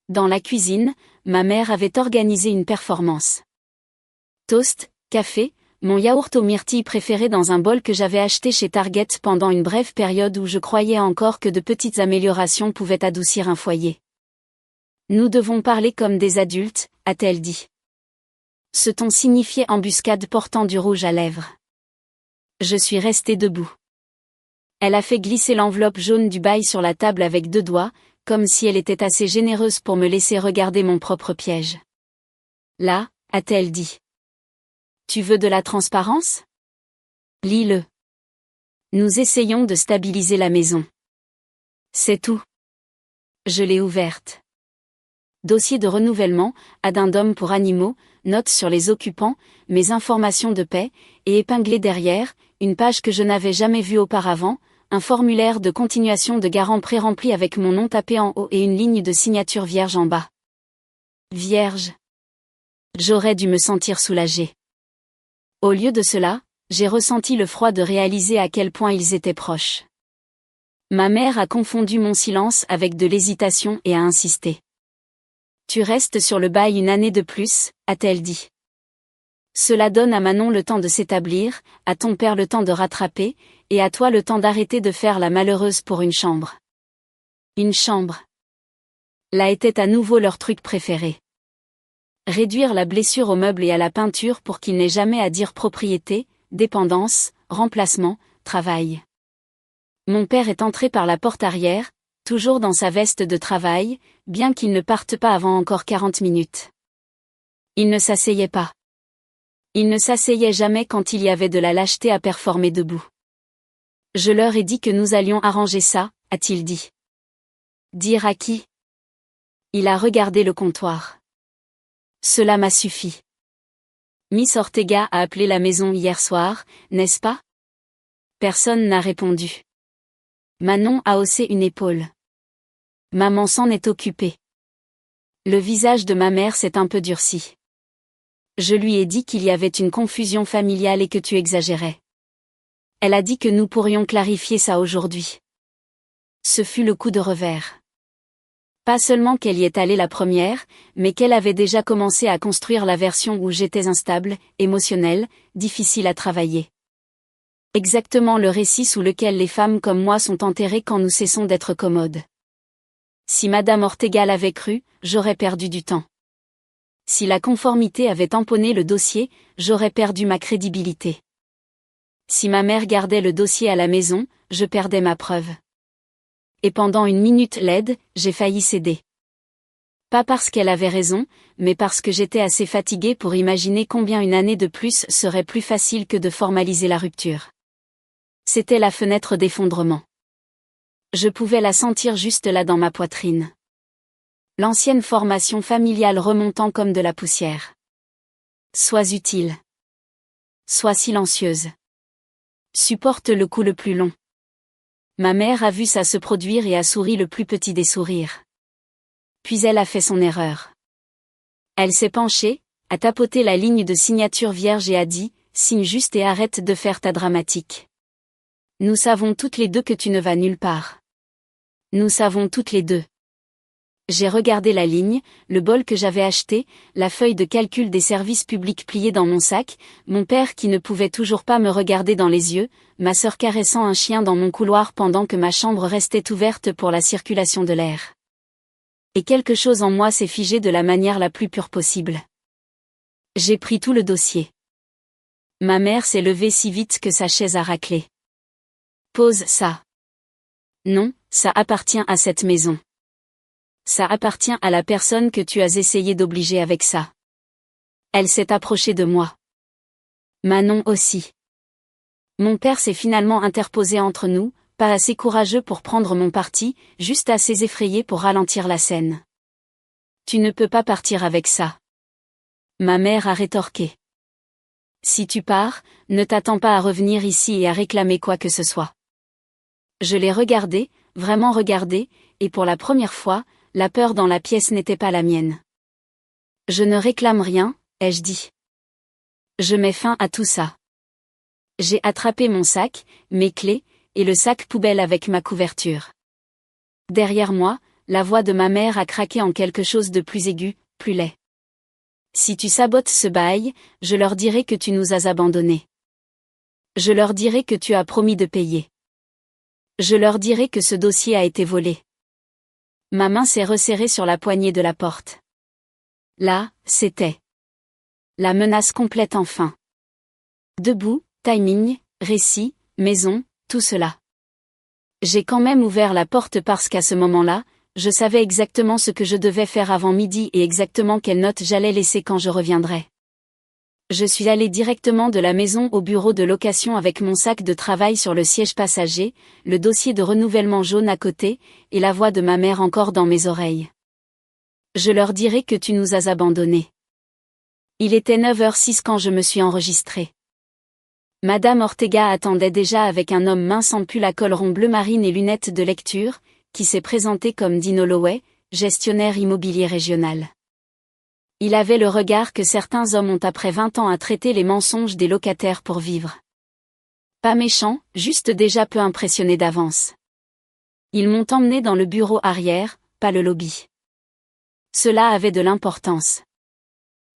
Dans la cuisine, ma mère avait organisé une performance. Toast, café, mon yaourt aux myrtilles préféré dans un bol que j'avais acheté chez Target pendant une brève période où je croyais encore que de petites améliorations pouvaient adoucir un foyer. Nous devons parler comme des adultes, a-t-elle dit. Ce ton signifiait embuscade portant du rouge à lèvres. Je suis restée debout. Elle a fait glisser l'enveloppe jaune du bail sur la table avec 2 doigts, comme si elle était assez généreuse pour me laisser regarder mon propre piège. Là, a-t-elle dit. Tu veux de la transparence? Lis-le. Nous essayons de stabiliser la maison. C'est tout. Je l'ai ouverte. Dossier de renouvellement, addendum pour animaux, notes sur les occupants, mes informations de paie, et épinglé derrière, une page que je n'avais jamais vue auparavant, un formulaire de continuation de garant pré-rempli avec mon nom tapé en haut et une ligne de signature vierge en bas. Vierge. J'aurais dû me sentir soulagée. Au lieu de cela, j'ai ressenti le froid de réaliser à quel point ils étaient proches. Ma mère a confondu mon silence avec de l'hésitation et a insisté. Tu restes sur le bail une année de plus, a-t-elle dit. Cela donne à Manon le temps de s'établir, à ton père le temps de rattraper, et à toi le temps d'arrêter de faire la malheureuse pour une chambre. Une chambre. Là était à nouveau leur truc préféré. Réduire la blessure aux meubles et à la peinture pour qu'il n'ait jamais à dire propriété, dépendance, remplacement, travail. Mon père est entré par la porte arrière, toujours dans sa veste de travail, bien qu'il ne parte pas avant encore 40 minutes. Il ne s'asseyait pas. Il ne s'asseyait jamais quand il y avait de la lâcheté à performer debout. Je leur ai dit que nous allions arranger ça, a-t-il dit. Dire à qui? Il a regardé le comptoir. Cela m'a suffi. Miss Ortega a appelé la maison hier soir, n'est-ce pas? Personne n'a répondu. Manon a haussé une épaule. Maman s'en est occupée. Le visage de ma mère s'est un peu durci. Je lui ai dit qu'il y avait une confusion familiale et que tu exagérais. Elle a dit que nous pourrions clarifier ça aujourd'hui. Ce fut le coup de revers. Pas seulement qu'elle y est allée la première, mais qu'elle avait déjà commencé à construire la version où j'étais instable, émotionnelle, difficile à travailler. Exactement le récit sous lequel les femmes comme moi sont enterrées quand nous cessons d'être commodes. Si Madame Ortega l'avait cru, j'aurais perdu du temps. Si la conformité avait tamponné le dossier, j'aurais perdu ma crédibilité. Si ma mère gardait le dossier à la maison, je perdais ma preuve. Et pendant une minute laide, j'ai failli céder. Pas parce qu'elle avait raison, mais parce que j'étais assez fatiguée pour imaginer combien une année de plus serait plus facile que de formaliser la rupture. C'était la fenêtre d'effondrement. Je pouvais la sentir juste là dans ma poitrine. L'ancienne formation familiale remontant comme de la poussière. Sois utile. Sois silencieuse. Supporte le coup le plus long. Ma mère a vu ça se produire et a souri le plus petit des sourires. Puis elle a fait son erreur. Elle s'est penchée, a tapoté la ligne de signature vierge et a dit, signe juste et arrête de faire ta dramatique. Nous savons toutes les deux que tu ne vas nulle part. Nous savons toutes les deux. J'ai regardé la ligne, le bol que j'avais acheté, la feuille de calcul des services publics pliée dans mon sac, mon père qui ne pouvait toujours pas me regarder dans les yeux, ma sœur caressant un chien dans mon couloir pendant que ma chambre restait ouverte pour la circulation de l'air. Et quelque chose en moi s'est figé de la manière la plus pure possible. J'ai pris tout le dossier. Ma mère s'est levée si vite que sa chaise a raclé. Pose ça. Non, ça appartient à cette maison. Ça appartient à la personne que tu as essayé d'obliger avec ça. Elle s'est approchée de moi. Manon aussi. Mon père s'est finalement interposé entre nous, pas assez courageux pour prendre mon parti, juste assez effrayé pour ralentir la scène. Tu ne peux pas partir avec ça. Ma mère a rétorqué. Si tu pars, ne t'attends pas à revenir ici et à réclamer quoi que ce soit. Je l'ai regardé, vraiment regardé, et pour la première fois, la peur dans la pièce n'était pas la mienne. Je ne réclame rien, ai-je dit. Je mets fin à tout ça. J'ai attrapé mon sac, mes clés, et le sac poubelle avec ma couverture. Derrière moi, la voix de ma mère a craqué en quelque chose de plus aigu, plus laid. Si tu sabotes ce bail, je leur dirai que tu nous as abandonnés. Je leur dirai que tu as promis de payer. Je leur dirai que ce dossier a été volé. Ma main s'est resserrée sur la poignée de la porte. Là, c'était la menace complète enfin. Debout, timing, récit, maison, tout cela. J'ai quand même ouvert la porte parce qu'à ce moment-là, je savais exactement ce que je devais faire avant midi et exactement quelle note j'allais laisser quand je reviendrais. Je suis allé directement de la maison au bureau de location avec mon sac de travail sur le siège passager, le dossier de renouvellement jaune à côté, et la voix de ma mère encore dans mes oreilles. Je leur dirai que tu nous as abandonnés. Il était 9h06 quand je me suis enregistrée. Madame Ortega attendait déjà avec un homme mince en pull à col rond bleu marine et lunettes de lecture, qui s'est présenté comme Dean Holloway, gestionnaire immobilier régional. Il avait le regard que certains hommes ont après 20 ans à traiter les mensonges des locataires pour vivre. Pas méchant, juste déjà peu impressionné d'avance. Ils m'ont emmené dans le bureau arrière, pas le lobby. Cela avait de l'importance.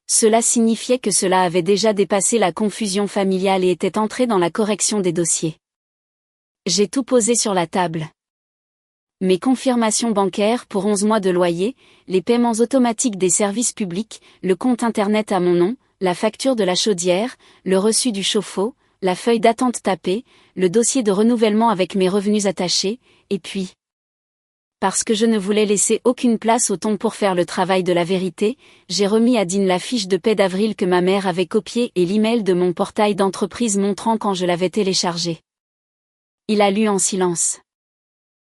Cela signifiait que cela avait déjà dépassé la confusion familiale et était entré dans la correction des dossiers. J'ai tout posé sur la table. Mes confirmations bancaires pour 11 mois de loyer, les paiements automatiques des services publics, le compte internet à mon nom, la facture de la chaudière, le reçu du chauffe-eau, la feuille d'attente tapée, le dossier de renouvellement avec mes revenus attachés, et puis... Parce que je ne voulais laisser aucune place au ton pour faire le travail de la vérité, j'ai remis à Dean la fiche de paie d'avril que ma mère avait copiée et l'email de mon portail d'entreprise montrant quand je l'avais téléchargé. Il a lu en silence.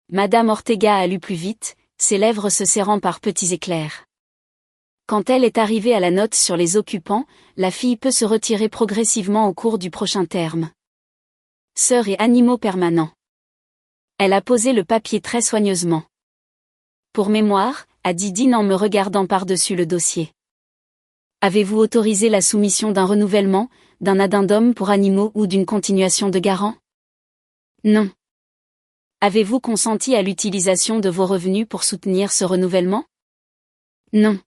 Madame Ortega a lu plus vite, ses lèvres se serrant par petits éclairs. Quand elle est arrivée à la note sur les occupants, la fille peut se retirer progressivement au cours du prochain terme. Sœurs et animaux permanents. Elle a posé le papier très soigneusement. Pour mémoire, a dit Dean en me regardant par-dessus le dossier. Avez-vous autorisé la soumission d'un renouvellement, d'un addendum pour animaux ou d'une continuation de garant? Non. Avez-vous consenti à l'utilisation de vos revenus pour soutenir ce renouvellement? Non.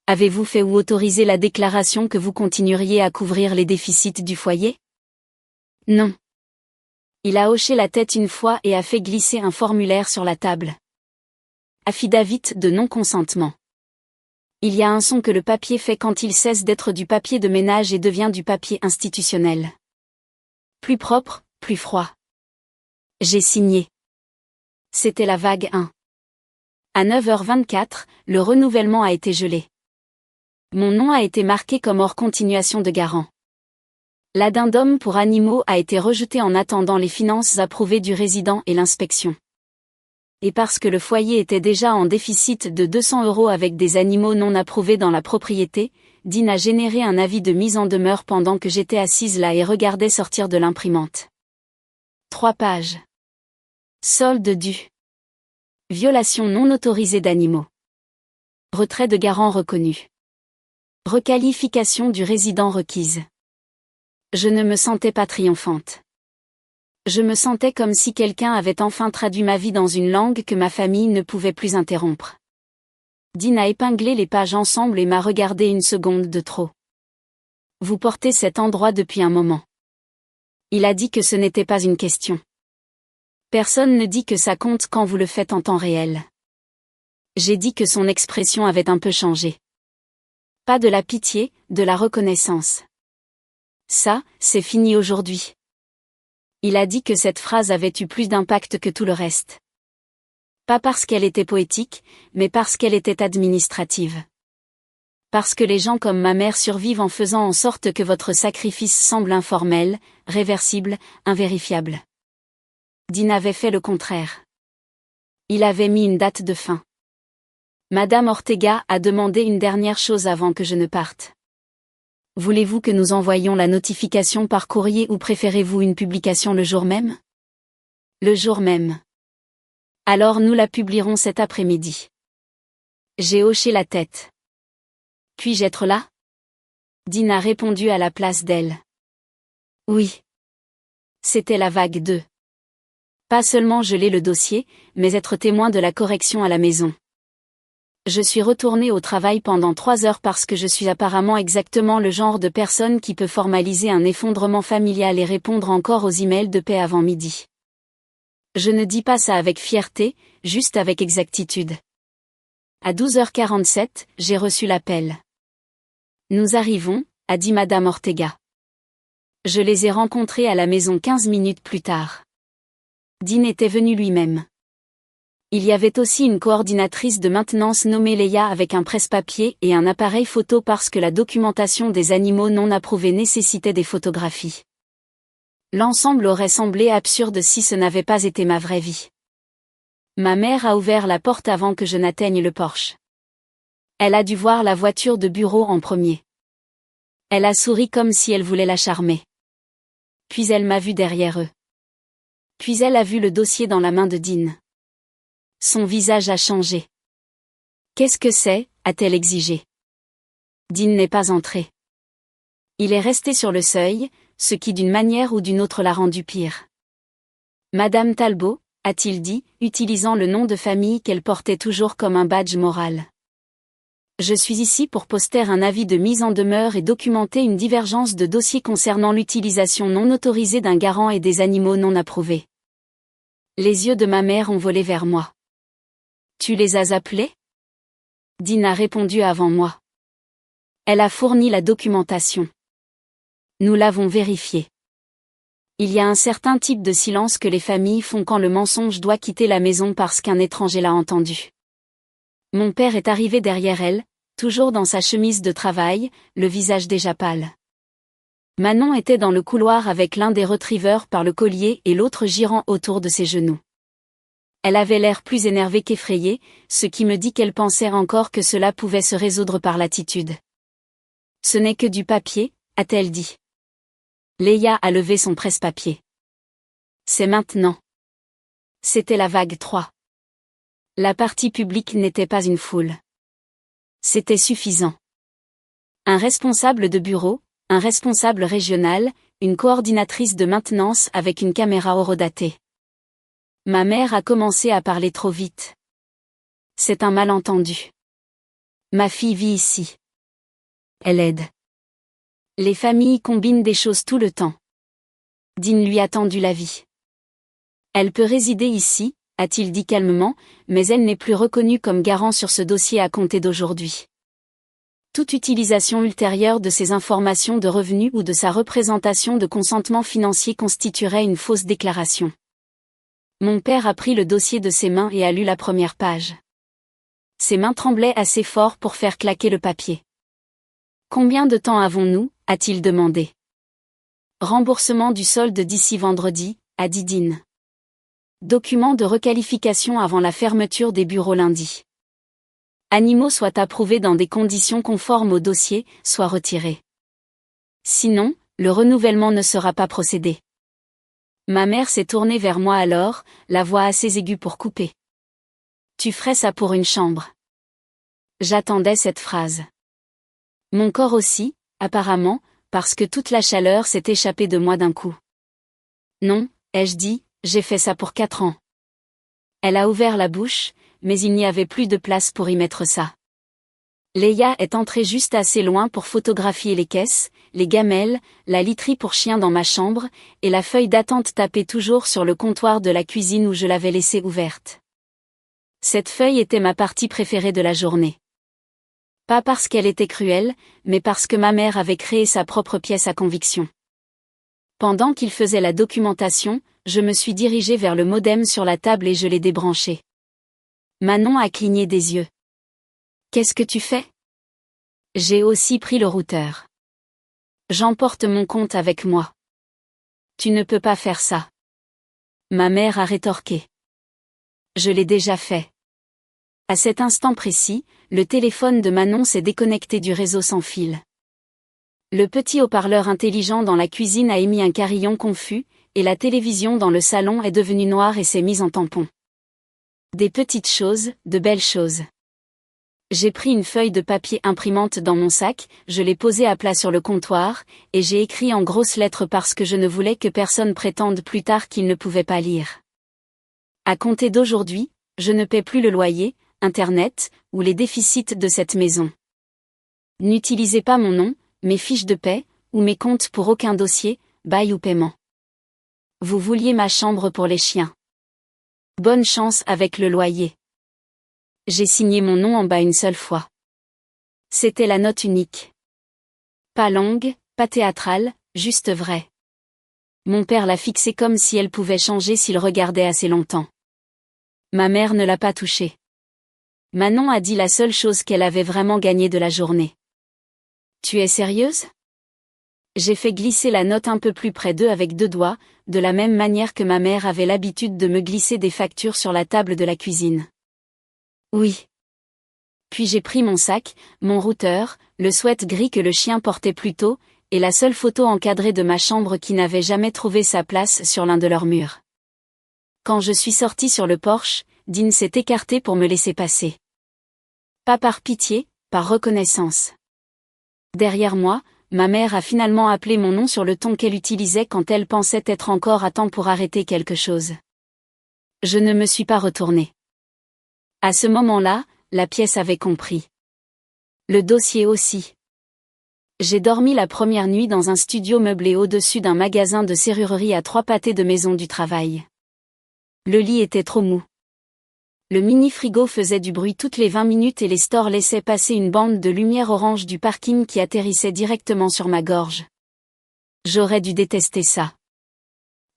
Avez-vous fait ou autorisé la déclaration que vous continueriez à couvrir les déficits du foyer? Non. Il a hoché la tête une fois et a fait glisser un formulaire sur la table. Affidavit de non-consentement. Il y a un son que le papier fait quand il cesse d'être du papier de ménage et devient du papier institutionnel. Plus propre, plus froid. J'ai signé. C'était la vague 1. À 9h24, le renouvellement a été gelé. Mon nom a été marqué comme hors continuation de garant. L'addendum pour animaux a été rejeté en attendant les finances approuvées du résident et l'inspection. Et parce que le foyer était déjà en déficit de 200 € avec des animaux non approuvés dans la propriété, Dean a généré un avis de mise en demeure pendant que j'étais assise là et regardais sortir de l'imprimante. 3 pages. Solde dû. Violation non autorisée d'animaux. Retrait de garant reconnu. Requalification du résident requise. Je ne me sentais pas triomphante. Je me sentais comme si quelqu'un avait enfin traduit ma vie dans une langue que ma famille ne pouvait plus interrompre. Dean a épinglé les pages ensemble et m'a regardé une seconde de trop. Vous portez cet endroit depuis un moment. Il a dit que ce n'était pas une question. Personne ne dit que ça compte quand vous le faites en temps réel. J'ai dit que son expression avait un peu changé. Pas de la pitié, de la reconnaissance. Ça, c'est fini aujourd'hui. Il a dit que cette phrase avait eu plus d'impact que tout le reste. Pas parce qu'elle était poétique, mais parce qu'elle était administrative. Parce que les gens comme ma mère survivent en faisant en sorte que votre sacrifice semble informel, réversible, invérifiable. Dean avait fait le contraire. Il avait mis une date de fin. Madame Ortega a demandé une dernière chose avant que je ne parte. Voulez-vous que nous envoyions la notification par courrier ou préférez-vous une publication le jour même? Le jour même. Alors nous la publierons cet après-midi. J'ai hoché la tête. Puis-je être là? Dean a répondu à la place d'elle. Oui. C'était la vague 2. Pas seulement geler le dossier, mais être témoin de la correction à la maison. Je suis retournée au travail pendant 3 heures parce que je suis apparemment exactement le genre de personne qui peut formaliser un effondrement familial et répondre encore aux emails de paix avant midi. Je ne dis pas ça avec fierté, juste avec exactitude. À 12h47, j'ai reçu l'appel. Nous arrivons, a dit Madame Ortega. Je les ai rencontrés à la maison 15 minutes plus tard. Dean était venu lui-même. Il y avait aussi une coordinatrice de maintenance nommée Leia avec un presse-papier et un appareil photo parce que la documentation des animaux non approuvés nécessitait des photographies. L'ensemble aurait semblé absurde si ce n'avait pas été ma vraie vie. Ma mère a ouvert la porte avant que je n'atteigne le porche. Elle a dû voir la voiture de bureau en premier. Elle a souri comme si elle voulait la charmer. Puis elle m'a vu derrière eux. Puis elle a vu le dossier dans la main de Dean. Son visage a changé. « Qu'est-ce que c'est » a-t-elle exigé. Dean n'est pas entré. Il est resté sur le seuil, ce qui d'une manière ou d'une autre l'a rendu pire. « Madame Talbot » a-t-il dit, utilisant le nom de famille qu'elle portait toujours comme un badge moral. « Je suis ici pour poster un avis de mise en demeure et documenter une divergence de dossier concernant l'utilisation non autorisée d'un garant et des animaux non approuvés. » Les yeux de ma mère ont volé vers moi. « Tu les as appelés » Dean a répondu avant moi. Elle a fourni la documentation. Nous l'avons vérifiée. Il y a un certain type de silence que les familles font quand le mensonge doit quitter la maison parce qu'un étranger l'a entendu. Mon père est arrivé derrière elle, toujours dans sa chemise de travail, le visage déjà pâle. Manon était dans le couloir avec l'un des retrievers par le collier et l'autre girant autour de ses genoux. Elle avait l'air plus énervée qu'effrayée, ce qui me dit qu'elle pensait encore que cela pouvait se résoudre par l'attitude. « Ce n'est que du papier » a-t-elle dit. Leia a levé son presse-papier. « C'est maintenant. » C'était la vague 3. La partie publique n'était pas une foule. C'était suffisant. Un responsable de bureau, un responsable régional, une coordinatrice de maintenance avec une caméra horodatée. Ma mère a commencé à parler trop vite. C'est un malentendu. Ma fille vit ici. Elle aide. Les familles combinent des choses tout le temps. Dean lui a tendu la vie. Elle peut résider ici, a-t-il dit calmement, mais elle n'est plus reconnue comme garant sur ce dossier à compter d'aujourd'hui. Toute utilisation ultérieure de ces informations de revenus ou de sa représentation de consentement financier constituerait une fausse déclaration. Mon père a pris le dossier de ses mains et a lu la première page. Ses mains tremblaient assez fort pour faire claquer le papier. « Combien de temps avons-nous » a-t-il demandé. « Remboursement du solde d'ici vendredi » a dit Dean. « Document de requalification avant la fermeture des bureaux lundi. Animaux soient approuvés dans des conditions conformes au dossier, soient retirés. Sinon, le renouvellement ne sera pas procédé. » Ma mère s'est tournée vers moi alors, la voix assez aiguë pour couper. « Tu ferais ça pour une chambre. » J'attendais cette phrase. Mon corps aussi, apparemment, parce que toute la chaleur s'est échappée de moi d'un coup. « Non, ai-je dit, j'ai fait ça pour 4 ans. » Elle a ouvert la bouche, mais il n'y avait plus de place pour y mettre ça. Leia est entrée juste assez loin pour photographier les caisses, les gamelles, la literie pour chien dans ma chambre, et la feuille d'attente tapée toujours sur le comptoir de la cuisine où je l'avais laissée ouverte. Cette feuille était ma partie préférée de la journée. Pas parce qu'elle était cruelle, mais parce que ma mère avait créé sa propre pièce à conviction. Pendant qu'il faisait la documentation, je me suis dirigée vers le modem sur la table et je l'ai débranché. Manon a cligné des yeux. « Qu'est-ce que tu fais ?» J'ai aussi pris le routeur. J'emporte mon compte avec moi. Tu ne peux pas faire ça. Ma mère a rétorqué. Je l'ai déjà fait. À cet instant précis, le téléphone de Manon s'est déconnecté du réseau sans fil. Le petit haut-parleur intelligent dans la cuisine a émis un carillon confus, et la télévision dans le salon est devenue noire et s'est mise en tampon. Des petites choses, de belles choses. J'ai pris une feuille de papier imprimante dans mon sac, je l'ai posée à plat sur le comptoir, et j'ai écrit en grosses lettres parce que je ne voulais que personne prétende plus tard qu'il ne pouvait pas lire. À compter d'aujourd'hui, je ne paie plus le loyer, Internet, ou les déficits de cette maison. N'utilisez pas mon nom, mes fiches de paie, ou mes comptes pour aucun dossier, bail ou paiement. Vous vouliez ma chambre pour les chiens. Bonne chance avec le loyer. J'ai signé mon nom en bas une seule fois. C'était la note unique. Pas longue, pas théâtrale, juste vraie. Mon père l'a fixée comme si elle pouvait changer s'il regardait assez longtemps. Ma mère ne l'a pas touchée. Manon a dit la seule chose qu'elle avait vraiment gagnée de la journée. Tu es sérieuse? J'ai fait glisser la note un peu plus près d'eux avec 2 doigts, de la même manière que ma mère avait l'habitude de me glisser des factures sur la table de la cuisine. Oui. Puis j'ai pris mon sac, mon routeur, le sweat gris que le chien portait plus tôt, et la seule photo encadrée de ma chambre qui n'avait jamais trouvé sa place sur l'un de leurs murs. Quand je suis sortie sur le porche, Dean s'est écarté pour me laisser passer. Pas par pitié, par reconnaissance. Derrière moi, ma mère a finalement appelé mon nom sur le ton qu'elle utilisait quand elle pensait être encore à temps pour arrêter quelque chose. Je ne me suis pas retournée. À ce moment-là, la pièce avait compris. Le dossier aussi. J'ai dormi la première nuit dans un studio meublé au-dessus d'un magasin de serrurerie à 3 pâtés de maison du travail. Le lit était trop mou. Le mini-frigo faisait du bruit toutes les 20 minutes et les stores laissaient passer une bande de lumière orange du parking qui atterrissait directement sur ma gorge. J'aurais dû détester ça.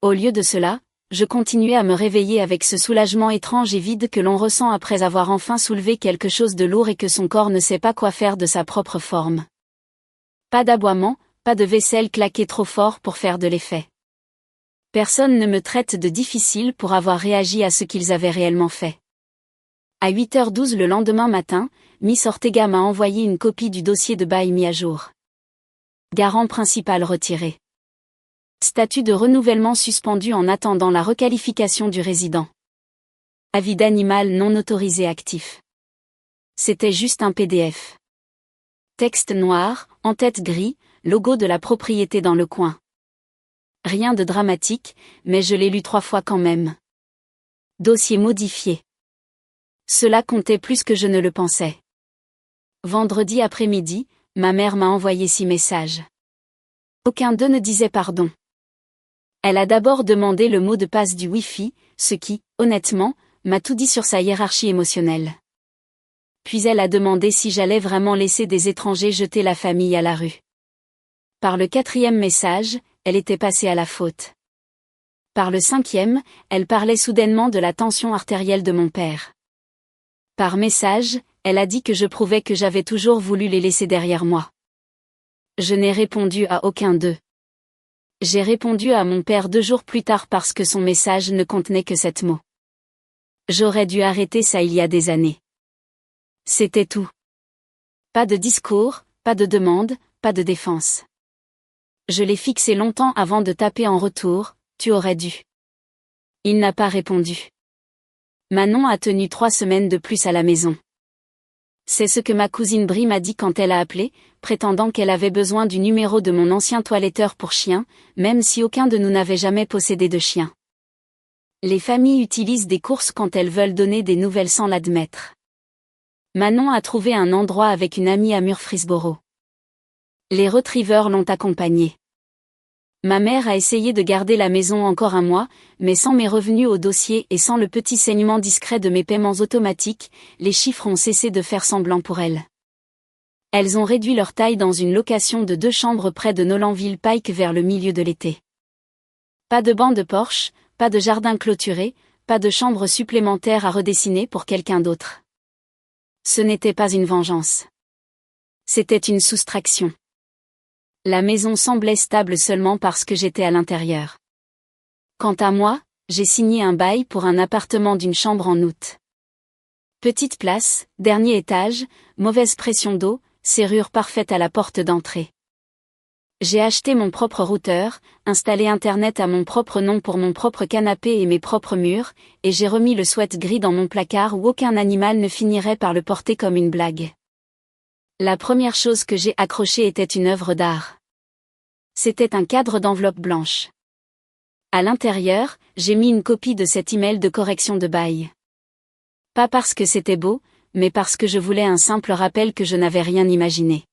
Au lieu de cela, je continuais à me réveiller avec ce soulagement étrange et vide que l'on ressent après avoir enfin soulevé quelque chose de lourd et que son corps ne sait pas quoi faire de sa propre forme. Pas d'aboiement, pas de vaisselle claquée trop fort pour faire de l'effet. Personne ne me traite de difficile pour avoir réagi à ce qu'ils avaient réellement fait. À 8h12 le lendemain matin, Miss Ortega m'a envoyé une copie du dossier de bail mis à jour. Garant principal retiré. Statut de renouvellement suspendu en attendant la requalification du résident. Avis d'animal non autorisé actif. C'était juste un PDF. Texte noir, en tête gris, logo de la propriété dans le coin. Rien de dramatique, mais je l'ai lu 3 fois quand même. Dossier modifié. Cela comptait plus que je ne le pensais. Vendredi après-midi, ma mère m'a envoyé 6 messages. Aucun d'eux ne disait pardon. Elle a d'abord demandé le mot de passe du Wi-Fi, ce qui, honnêtement, m'a tout dit sur sa hiérarchie émotionnelle. Puis elle a demandé si j'allais vraiment laisser des étrangers jeter la famille à la rue. Par le 4e message, elle était passée à la faute. Par le 5e, elle parlait soudainement de la tension artérielle de mon père. Par message, elle a dit que je prouvais que j'avais toujours voulu les laisser derrière moi. Je n'ai répondu à aucun d'eux. J'ai répondu à mon père 2 jours plus tard parce que son message ne contenait que 7 mots. J'aurais dû arrêter ça il y a des années. C'était tout. Pas de discours, pas de demande, pas de défense. Je l'ai fixé longtemps avant de taper en retour, tu aurais dû. Il n'a pas répondu. Manon a tenu 3 semaines de plus à la maison. C'est ce que ma cousine Brie m'a dit quand elle a appelé, prétendant qu'elle avait besoin du numéro de mon ancien toiletteur pour chien, même si aucun de nous n'avait jamais possédé de chien. Les familles utilisent des courses quand elles veulent donner des nouvelles sans l'admettre. Manon a trouvé un endroit avec une amie à Murfreesboro. Les retrieveurs l'ont accompagnée. Ma mère a essayé de garder la maison encore 1 mois, mais sans mes revenus au dossier et sans le petit saignement discret de mes paiements automatiques, les chiffres ont cessé de faire semblant pour elle. Elles ont réduit leur taille dans une location de 2 chambres près de Nolanville Pike vers le milieu de l'été. Pas de banc de Porsche, pas de jardin clôturé, pas de chambre supplémentaire à redessiner pour quelqu'un d'autre. Ce n'était pas une vengeance. C'était une soustraction. La maison semblait stable seulement parce que j'étais à l'intérieur. Quant à moi, j'ai signé un bail pour un appartement d'une chambre en août. Petite place, dernier étage, mauvaise pression d'eau, serrure parfaite à la porte d'entrée. J'ai acheté mon propre routeur, installé Internet à mon propre nom pour mon propre canapé et mes propres murs, et j'ai remis le sweat gris dans mon placard où aucun animal ne finirait par le porter comme une blague. La première chose que j'ai accrochée était une œuvre d'art. C'était un cadre d'enveloppe blanche. À l'intérieur, j'ai mis une copie de cet email de correction de bail. Pas parce que c'était beau, mais parce que je voulais un simple rappel que je n'avais rien imaginé.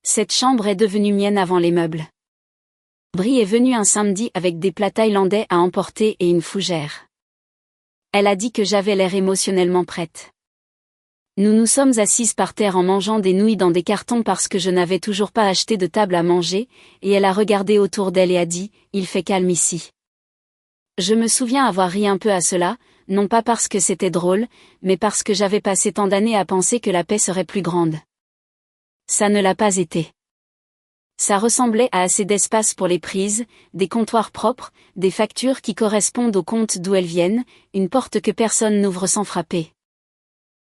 Cette chambre est devenue mienne avant les meubles. Brie est venue un samedi avec des plats thaïlandais à emporter et une fougère. Elle a dit que j'avais l'air émotionnellement prête. Nous nous sommes assises par terre en mangeant des nouilles dans des cartons parce que je n'avais toujours pas acheté de table à manger, et elle a regardé autour d'elle et a dit « Il fait calme ici ». Je me souviens avoir ri un peu à cela, non pas parce que c'était drôle, mais parce que j'avais passé tant d'années à penser que la paix serait plus grande. Ça ne l'a pas été. Ça ressemblait à assez d'espace pour les prises, des comptoirs propres, des factures qui correspondent au compte d'où elles viennent, une porte que personne n'ouvre sans frapper.